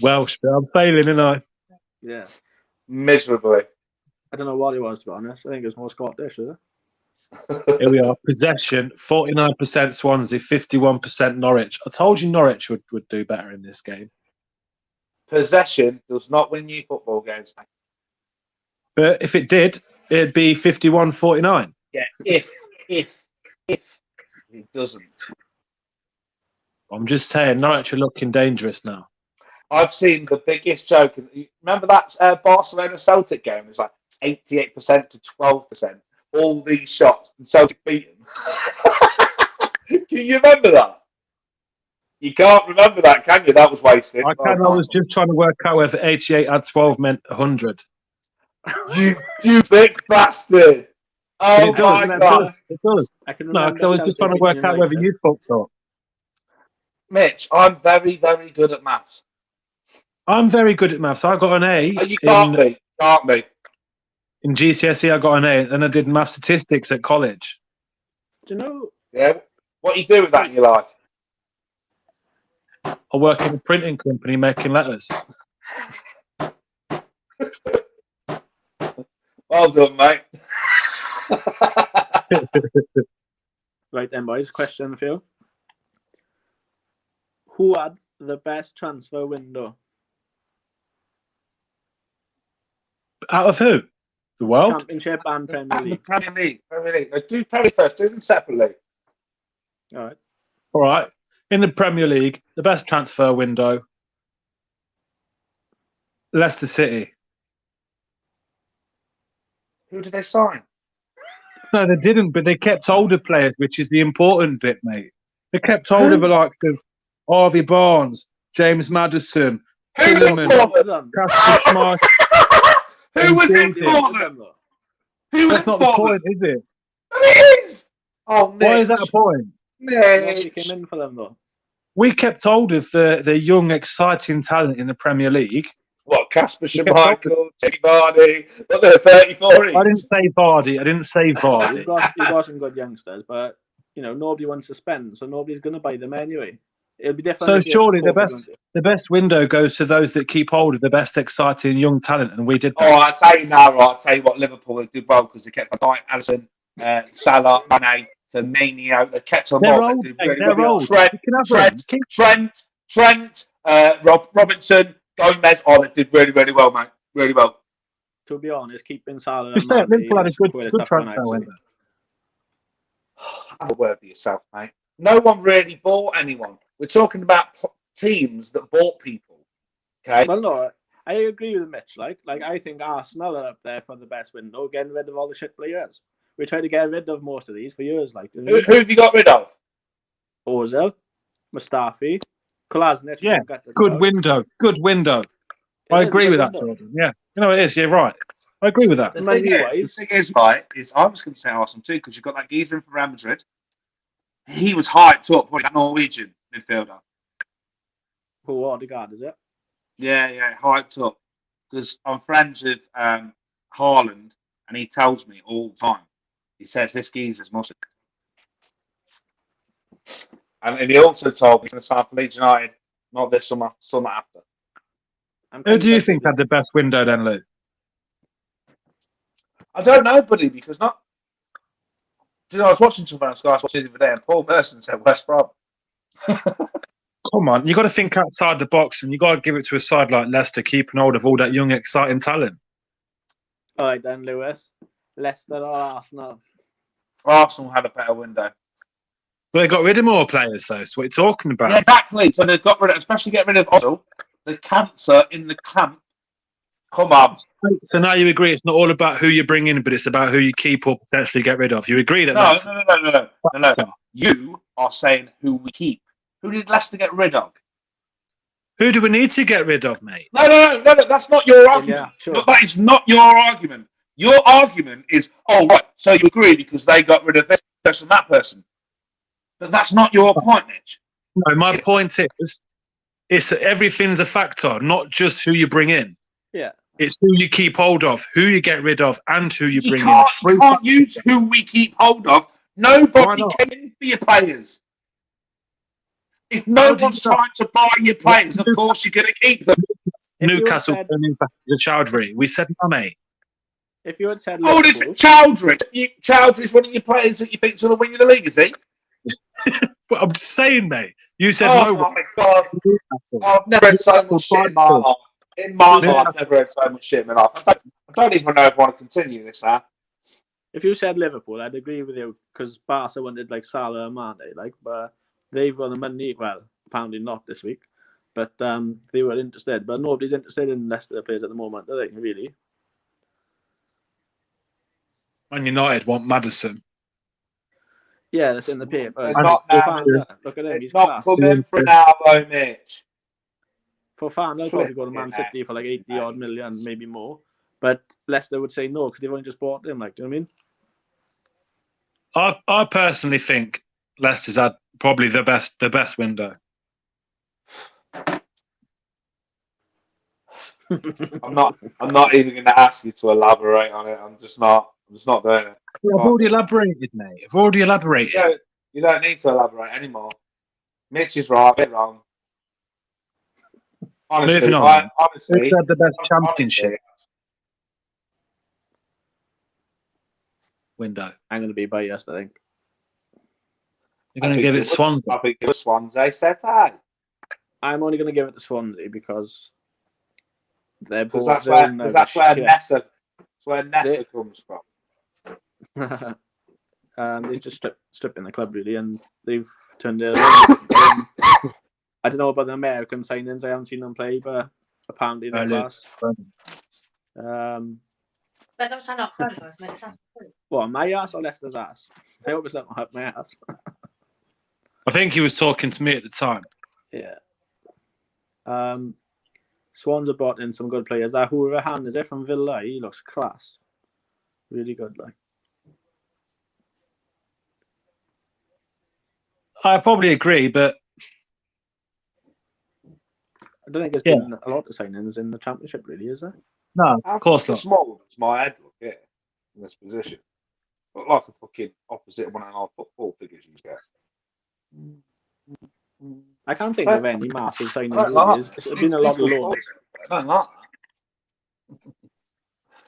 Welsh, but I'm failing, ain't I? Yeah. Miserably. I don't know what it was, to be honest. I think it was more Scottish, is it? Here we are. Possession, 49% Swansea, 51% Norwich. I told you Norwich would do better in this game. Possession does not win you football games, mate. But if it did, it'd be 51-49. Yeah, if it doesn't. I'm just saying, Norwich are looking dangerous now. I've seen the biggest joke. Remember that Barcelona Celtic game? It was like 88% to 12%. All these shots and Celtic beat them. Can you remember that? You can't remember that, can you? That was wasted. I was just trying to work out whether 88 had 12 meant 100. You big bastard! Oh It does. my god, It does. I can No, remember because I was just trying to work out whether you fucked up. Mitch! I'm very, very good at maths. I'm very good at maths. I got an A. Oh, you can't be. Can't be. In GCSE, I got an A, and I did math statistics at college. Do you know? Yeah. What do you do with that in your life? I work in a printing company making letters. Well done, mate. Right then, boys. Question for you. Who had the best transfer window? Out of who? The world? Championship and Premier The League. Premier League. Premier League. Do Premier first. Do them separately. All right. All right. In the Premier League, the best transfer window, Leicester City. Who did they sign? No, they didn't, but they kept hold of players, which is the important bit, mate. They kept hold of the likes of Harvey Barnes, James Maddison, Who did Tillman, for them? Casper Schmeichel. Who was it Indeed. for them? Who was That's not the point, is it? It is. Oh, Mitch. Why is that a point? Who actually Mitch. came in for them though? We kept hold of the young, exciting talent in the Premier League. What, Casper kept hold Schmeichel, Jamie Vardy? What, they're 34 each? I didn't say Vardy. You've got some good youngsters, but you know nobody wants to spend, so nobody's going to buy them anyway. It'll be different. So if you surely have the best window goes to those that keep hold of the best, exciting young talent, and we did Oh, that. I'll tell you now, right? I'll tell you what, Liverpool did well because they kept Van Dijk, Alisson, Salah, Mane, Firmino. They kept them They're all. old, They did mate, really, they're really well. old. You can have them. Trent, Robinson, Gomez. Oh, they did really, really well, mate. Really well. To be honest, keeping Salah You and say Liverpool had a is good quite a tough transfer one, window. Have a word for yourself, mate. No one really bought anyone. We're talking about teams that bought people. Okay. Well, no, I agree with Mitch. Like I think Arsenal are up there for the best window, getting rid of all the shit players. We tried to get rid of most of these for years. Like Who have you got rid of? Ozil, Mustafi, Kolasinac. Yeah, good window. Good window. I agree with that, Jordan. Yeah. You know, it is. You're right. I agree with that. The thing is, right, is I was going to say Arsenal too because you've got that geezer from Real Madrid. He was hyped up, that Norwegian midfielder. Who Odegaard, is it? Yeah, hyped up. Because I'm friends with Haaland, and he tells me all the time. He says this geezer's mustard. And he also told me he's going to sign for Leeds United, not this summer after. Who do you think had the best window then, Lou? I don't know, buddy, because not. You know, I was watching something on Sky Sports the other day, and Paul Merson said West Brom. Come on, you got to think outside the box, and you got to give it to a side like Leicester, keeping hold of all that young, exciting talent. All right then, Lewis. Leicester or Arsenal? Arsenal had a better window. But they got rid of more players, though. That's what you're talking about. Yeah, exactly. So they've got rid of, especially get rid of Ozil, the cancer in the camp. Come on. So now you agree it's not all about who you bring in, but it's about who you keep or potentially get rid of. You agree that No. You are saying who we keep. Who did Leicester get rid of? Who do we need to get rid of, mate? No. That's not your argument. Yeah, sure. No, that is not your argument. Your argument is, oh, right, so you agree because they got rid of this person, that person. But that's not your point, Mitch. No, my point is, it's everything's a factor, not just who you bring in. Yeah. It's who you keep hold of, who you get rid of, and who you bring in. You can't use who we keep hold of. Why Nobody not? came in for your players. If no one's trying to buy your players, of course you're going to keep them. Newcastle turning back to Chowdhury. We said no, mate. If you had said Oh, it's Chowdhury. Chowdhury's one of your players that you think's going to win you the league, is he? But I'm just saying, mate. You said Oh no. my God! I've never heard so much shit in my life. In my life, I've never heard so much shit in my life. I don't even know if I want to continue this now. If you said Liverpool, I'd agree with you because Barca wanted like Salah and Mane, but they've got the money. Well, apparently not this week, but they were interested. But nobody's interested in Leicester players at the moment, are they? Really? Man United want Maddison. Yeah, that's in the paper. Look at him. He's not class. coming for now, though, Mitch. For fun, they'll probably go to Man City for like 80 odd million, maybe more. But Leicester would say no because they've only just bought him. Like, do you know what I mean? I personally think Leicester's had probably the best window. I'm not even going to ask you to elaborate on it. I'm just not doing it. I've already elaborated, mate. I've already elaborated. You don't need to elaborate anymore. Mitch is right, a bit wrong. Honestly, Moving on. Honestly, who's had the best championship window? I'm going to be biased, I think. You're going to give it Swansea. I think it was Swansea. Said I. I'm only going to give it to Swansea because they're both. That's where Nessa comes from. They've just stripping the club really, and they've turned it around. I don't know about the American signings. I haven't seen them play, but apparently they're class. That don't sound like coronavirus, mate. It sounds good. What, my ass or Leicester's ass? I hope it's not my ass. I think he was talking to me at the time. Yeah. Swans have brought in some good players. That Hurahan, is it from Villa? He looks class. Really good, like. I probably agree, but I don't think there's been a lot of signings in the Championship, really, is there? No, of course not. Small as my head look, in this position. But like the fucking opposite one and a half football figures you get. I can't think of any massive signings. It's been a lot of loans. I don't like that.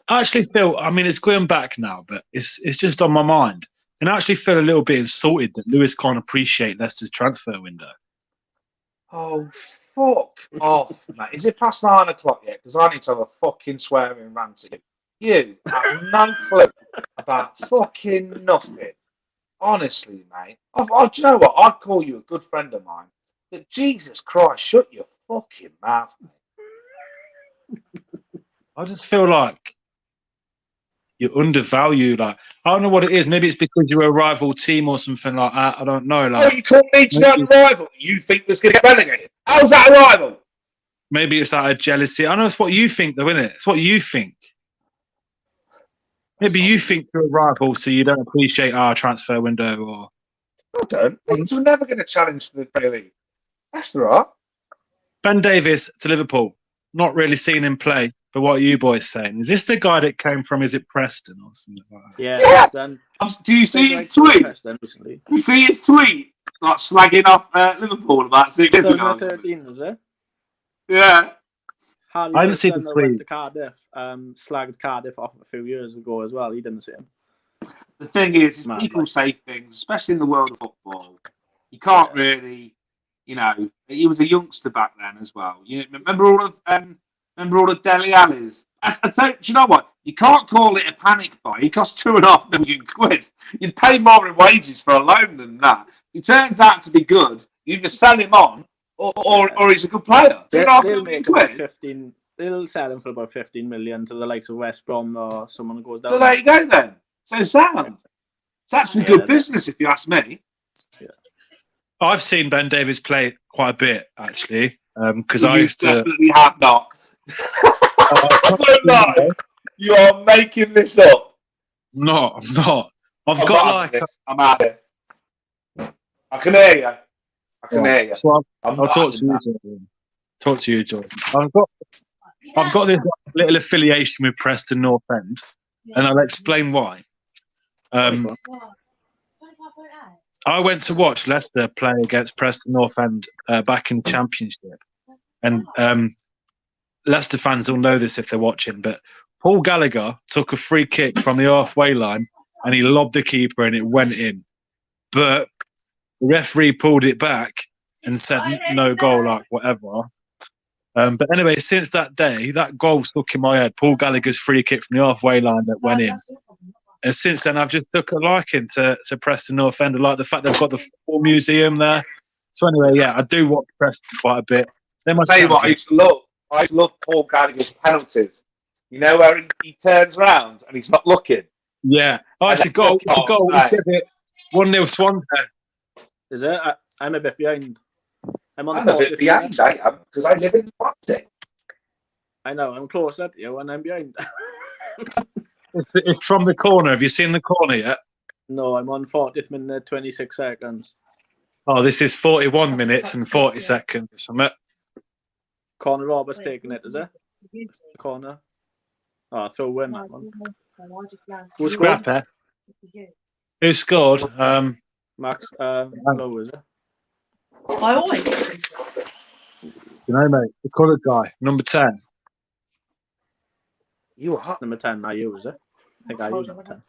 I actually feel, I mean, it's going back now, but it's just on my mind. And I actually feel a little bit insulted that Lewis can't appreciate Leicester's transfer window. Oh, fuck off, mate. Is it past 9 o'clock yet? Because I need to have a fucking swearing rant at you. You have no clue about fucking nothing. Honestly, mate. Do you know what? I'd call you a good friend of mine. But Jesus Christ, shut your fucking mouth, mate. I just feel like you undervalue, like, I don't know what it is. Maybe it's because you're a rival team or something like that. I don't know. Like, oh, you call me to a rival you think was going to get relegated? How's that a rival? Maybe it's out of jealousy. I know it's what you think, though, isn't it? It's what you think. Maybe you think you're a rival, so you don't appreciate our transfer window, or I don't. We're never going to challenge the Premier League. That's right. Ben Davies to Liverpool. Not really seen him play, but what are you boys saying? Is this the guy that came from, is it Preston or something like that? Yeah. Then, do you see his tweet? You see his tweet? Like slagging off Liverpool about 6 years ago. 13, was it? Yeah. I didn't see the tweet. Went to Cardiff, slagged Cardiff off a few years ago as well. He didn't see him. The thing is, people say things, especially in the world of football. You can't really, you know. He was a youngster back then as well. You remember all of Dele Alli's? Do you know what? You can't call it a panic buy. He cost £2.5 million. You'd pay more in wages for a loan than that. He turns out to be good. You either sell him on, or he's a good player. They'll make about 15. They'll sell him for about 15 million to the likes of West Brom or someone who goes down. So there you go then. So sound. It's actually good business if you ask me. Yeah. I've seen Ben Davies play quite a bit actually, because I used to. Definitely have not. Don't lie. You are making this up. No, I'm not. I'm out of it. I can hear you. I can hear you. So I'm I'll not talk to having you, that. Jordan. Talk to you, Jordan. I've got this little affiliation with Preston North End, and I'll explain why. I went to watch Leicester play against Preston North End back in the Championship, and Leicester fans will know this if they're watching, but Paul Gallagher took a free kick from the halfway line and he lobbed the keeper and it went in. But the referee pulled it back and said no goal, like whatever. But anyway, since that day, that goal stuck in my head. Paul Gallagher's free kick from the halfway line that went in. And since then, I've just took a liking to Preston North End. I like the fact they've got the football museum there. So anyway, yeah, I do watch Preston quite a bit. I'll tell you what, I used to love Paul Gallagher's penalties. You know where he turns around and he's not looking. Yeah. Oh, it's a goal. It's a goal. Right. Give it 1-0 Swans there. Is it? I'm a bit behind. I'm a bit behind, I am, because I live in Swansea. I know, I'm closer to you and I'm behind. It's from the corner. Have you seen the corner yet? No, I'm on 40th minute, 26 seconds. Oh, this is 41 minutes and 40 seconds. Conor Roberts taking it, is it? The corner. Oh, throw in that one. Scrapper. Who scored? Max Lowe, is it? I always. You know, mate, the coloured guy, number 10. You are. Number 10, not you, is it? I think I use number 10.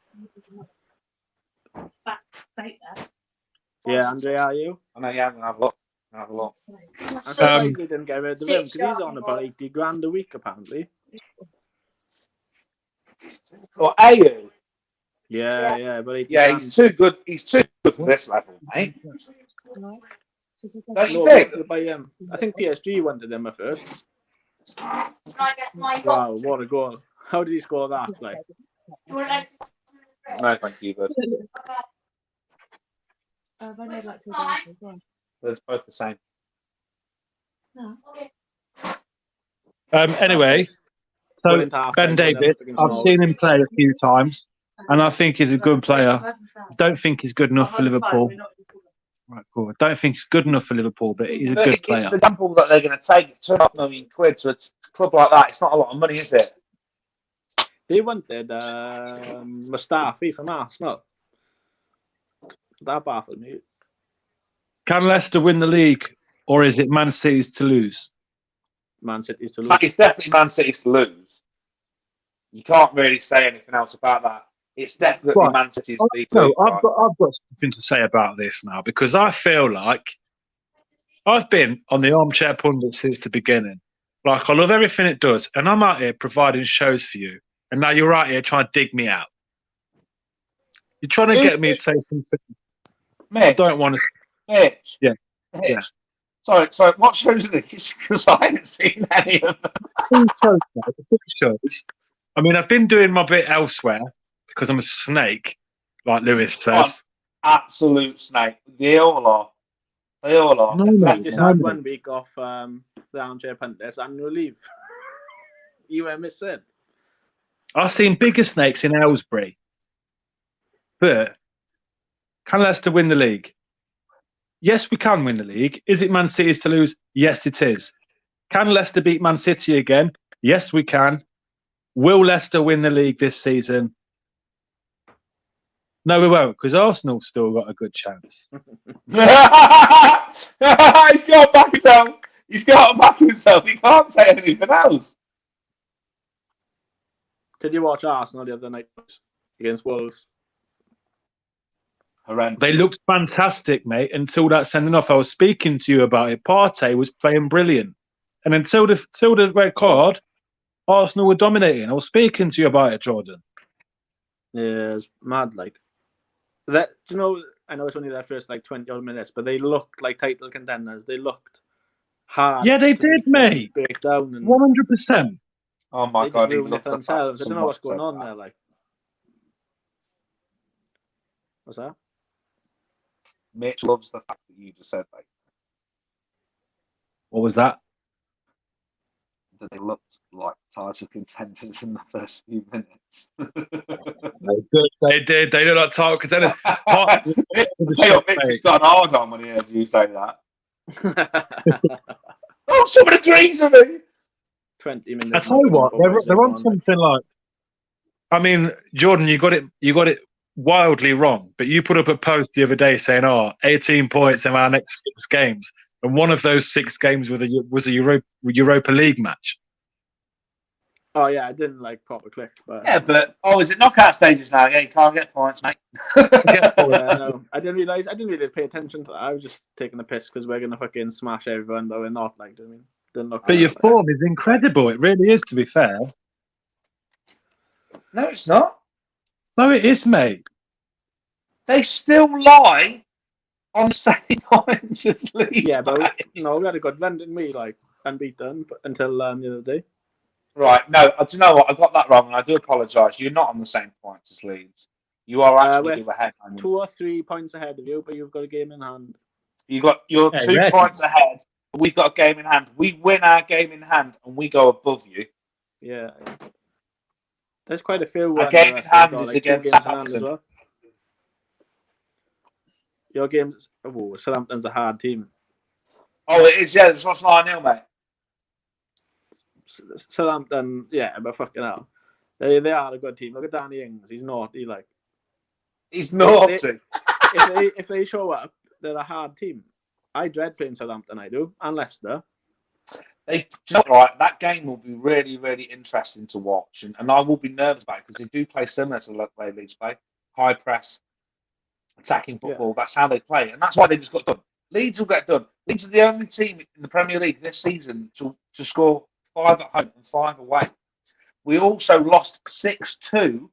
Yeah, Andre, are you? I know, yeah, I'm going to have a look. Have a look. I'm surprised they didn't get rid of him because he's on about 80 grand a week, apparently. Or are you? Yeah, but 80 Yeah, grand. he's too good. He's too good for this level, mate. Don't you No, think? by him. I think PSG wanted him at first. Can I get my Wow, what a goal. How did he score that? Like, No, thank you, bud. It's both the same. Anyway, so Ben Davis, I've seen him play a few times, and I think he's a good player. I don't think he's good enough for Liverpool. Right, cool. I don't think he's good enough for Liverpool, but he's a good player. It's the gamble that they're going to take £2.5 million to a club like that. It's not a lot of money, is it? They wanted Mustafi from Arsenal. That baffled me. Can Leicester win the league, or is it Man City's to lose? Man City's to lose. It's definitely Man City's to lose. You can't really say anything else about that. It's definitely Right. Man City's to lose. No, I've got something to say about this now, because I feel like I've been on the armchair pundit since the beginning. Like, I love everything it does, and I'm out here providing shows for you, and now you're out here trying to dig me out. You're trying to get me to say something Mitch, I don't want to. Mitch. Yeah. Mitch. Yeah. Sorry, what shows are these? Because I haven't seen any of them. Shows. I mean, I've been doing my bit elsewhere because I'm a snake, like Lewis says. Absolute snake. They all are. I just had 1 week off the armchair pundits annual leave. You were missing. I've seen bigger snakes in Aylesbury. But can Leicester win the league? Yes, we can win the league. Is it Man City's to lose? Yes, it is. Can Leicester beat Man City again? Yes, we can. Will Leicester win the league this season? No, we won't, because Arsenal's still got a good chance. He's got to back himself. He's got to back himself. He can't say anything else. Did you watch Arsenal the other night against Wolves? Horrendous. They looked fantastic, mate, until that sending off. I was speaking to you about it. Partey was playing brilliant. And until the red card, Arsenal were dominating. I was speaking to you about it, Jordan. Yeah, it's mad. Like that. Do you know? I know it's only their first 20 odd minutes, but they looked like title contenders. They looked hard. Yeah, they did, mate. Break down and 100%. Oh my they God, just ruined it for themselves. I don't know what's going on there. Like, what's that? Mitch loves the fact that you just said, like, What was that? that they looked like title contenders in the first few minutes. They did. They look like title contenders. Mitch has got an hard on when he heard you say that. Oh, someone agrees with me. 20 minutes. I tell you what, they're on something like. I mean, Jordan, you got it wildly wrong. But you put up a post the other day saying, 18 points in our next 6 games, and one of those 6 games was a Europa League match. Oh yeah, I didn't proper click, but Yeah, but is it knockout stages now? Yeah, you can't get points, mate. yeah, no, I didn't really pay attention to that. I was just taking the piss because we're gonna fucking smash everyone, but we're not. Like, I mean, didn't look. But your form is incredible. It really is, to be fair. No, it's not. No, it is, mate. They still lie on the same points as Leeds. Yeah, but we had a good run, didn't we? Like unbeaten until the other day. Right, no, do you know what? I got that wrong, and I do apologise. You're not on the same points as Leeds. You are actually ahead. 2 or 3 points ahead of you, but you've got a game in hand. You're 2 points ahead. We've got a game in hand. We win our game in hand, and we go above you. Yeah. There's quite a few. Our game in hand is against Southampton. Well. Your games. Oh, Southampton's a hard team. Oh, it is. Yeah, it's not 9-0, mate. Southampton, yeah, but fucking hell, they are a good team. Look at Danny Ings. He's naughty. He's naughty. If they show up, they're a hard team. I dread playing Southampton. I do, and Leicester. Right, that game will be really, really interesting to watch, and I will be nervous about it because they do play similar to the way Leeds play, high press, attacking football. Yeah. That's how they play, and that's why they just got done. Leeds will get done. Leeds are the only team in the Premier League this season to score 5 at home and 5 away. We also lost 6-2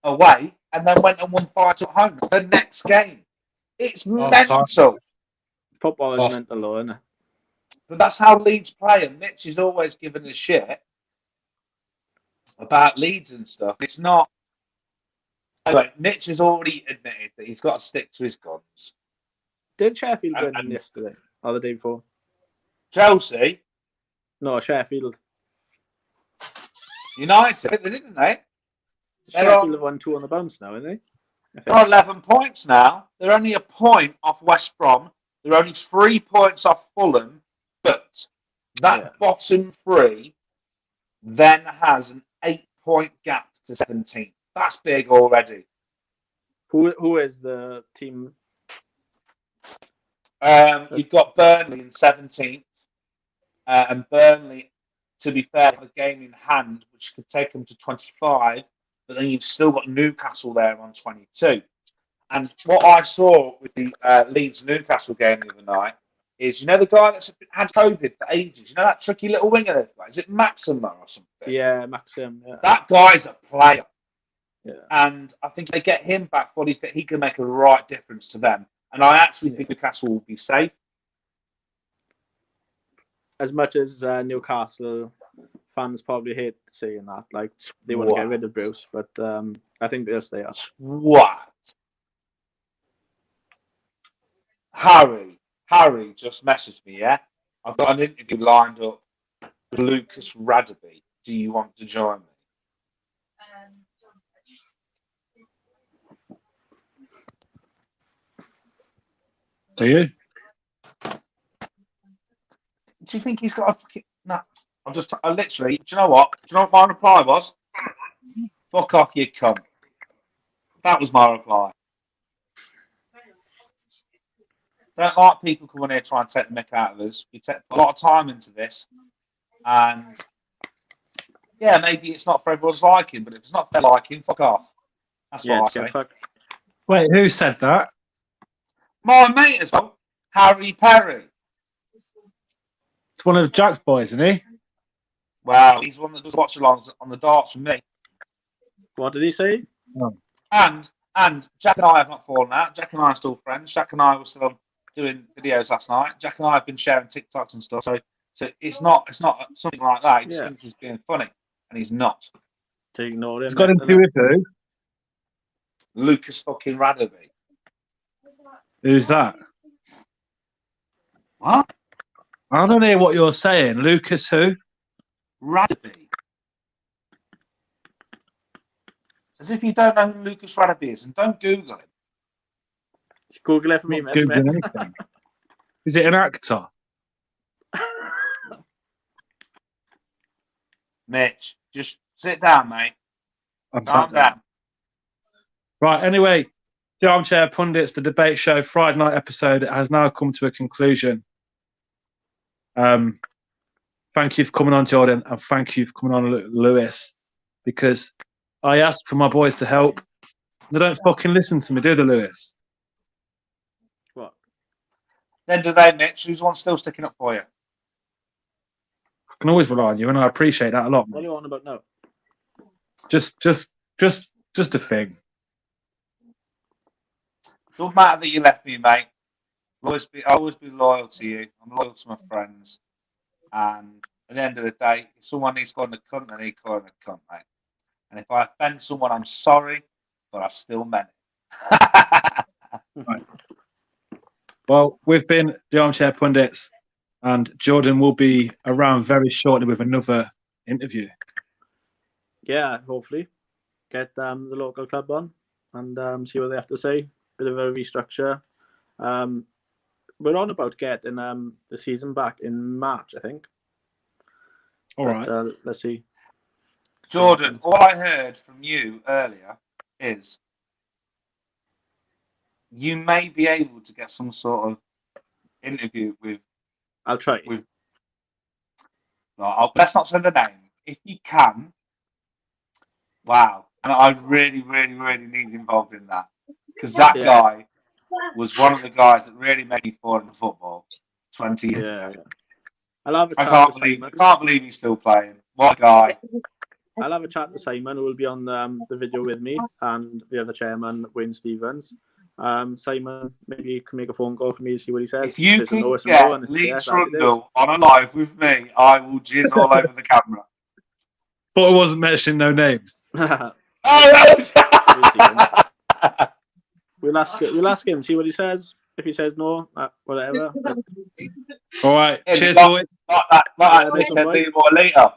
away, and then went and won 5 at home the next game. It's mental. Football is mental, though, isn't it? But that's how Leeds play, and Mitch is always giving us shit about Leeds and stuff. It's not. Anyway, Mitch has already admitted that he's got to stick to his guns. Did Sheffield win yesterday or the day before? Chelsea? No, Sheffield. United, didn't they? Sheffield have won 2 on the bounce now, haven't they? They're on 11 points now. They're only a point off West Brom. They're only 3 points off Fulham. But that bottom 3 then has an 8-point gap to 17th. That's big already. Who is the team? You've got Burnley in 17th. And Burnley, to be fair, have a game in hand, which could take them to 25. But then you've still got Newcastle there on 22. And what I saw with the Leeds-Newcastle game the other night is, the guy that's had COVID for ages, that tricky little winger they've got? Is it Maxim or something? Yeah, Maxim. Yeah. That guy's a player. Yeah. And I think they get him back fully fit. He can make a right difference to them. And I actually think Newcastle will be safe. As much as Newcastle fans probably hate saying that, they want to get rid of Bruce, but I think they'll stay up. What? Harry just messaged me, yeah? I've got an interview lined up with Lucas Radaby. Do you want to join me? Do you? Do you think he's got a fucking... No. I literally... Do you know what? Do you know what my reply was? Fuck off, you cunt. That was my reply. Don't like people coming here trying to take the mick out of us. We take a lot of time into this. And, yeah, maybe it's not for everyone's liking, but if it's not for their liking, fuck off. That's what I say. Fuck. Wait, who said that? My mate as well, Harry Perry. It's one of Jack's boys, isn't he? Well, he's one that does watch-alongs on the darts with me. What did he say? Oh. And Jack and I have not fallen out. Jack and I are still friends. Jack and I were still doing videos last night. Jack and I have been sharing TikToks and stuff. So it's not something like that. He just thinks he's being funny, and he's not. To ignore him. It's got into with who? Lucas fucking Radaby. Who's that? What? I don't hear what you're saying. Lucas who? Radaby. As if you don't know who Lucas Radaby is, and don't Google him. Google it for me, Not Mitch. Googling anything. Is it an actor? Mitch, just sit down, mate. I'm Calm sat down. down. Right, anyway, the Armchair Pundits, the debate show Friday night episode has now come to a conclusion. Thank you for coming on, Jordan, and thank you for coming on, Lewis, because I asked for my boys to help. They don't fucking listen to me, do they, Lewis? What? Then today, Mitch, who's one still sticking up for you? I can always rely on you, and I appreciate that a lot. What are Mate. you on about now? Just a thing. Don't matter that you left me, mate. I'll always be loyal to you. I'm loyal to my friends. And at the end of the day, if someone needs calling a cunt, then he calling a cunt, mate. And if I offend someone, I'm sorry, but I still meant it. Right. Well, we've been the Armchair Pundits, and Jordan will be around very shortly with another interview. Yeah, hopefully. Get the local club on and see what they have to say. Bit of a restructure. We're on about getting the season back in March, I think. All right. Let's see. Jordan, all I heard from you earlier is you may be able to get some sort of interview with. I'll try. Let's not say the name. If you can, wow. And I really, really, really need involved in that. Because that guy was one of the guys that really made me fall into football 20 years ago. Yeah. I'll have a I chat can't believe he's still playing. What a guy. I'll have a chat to Simon, who will be on the video with me, and the other chairman, Wayne Stevens. Simon, maybe you can make a phone call for me to see what he says. If you There's a can no, it's a get no, and it's Lee yes, like it is. Trundle on a live with me, I will jizz all over the camera. But I wasn't mentioning no names. We'll ask him, see what he says. If he says no, whatever. All right. Yeah, Cheers, like- boys. Like that, Nice one, boys. dickhead, leave more later.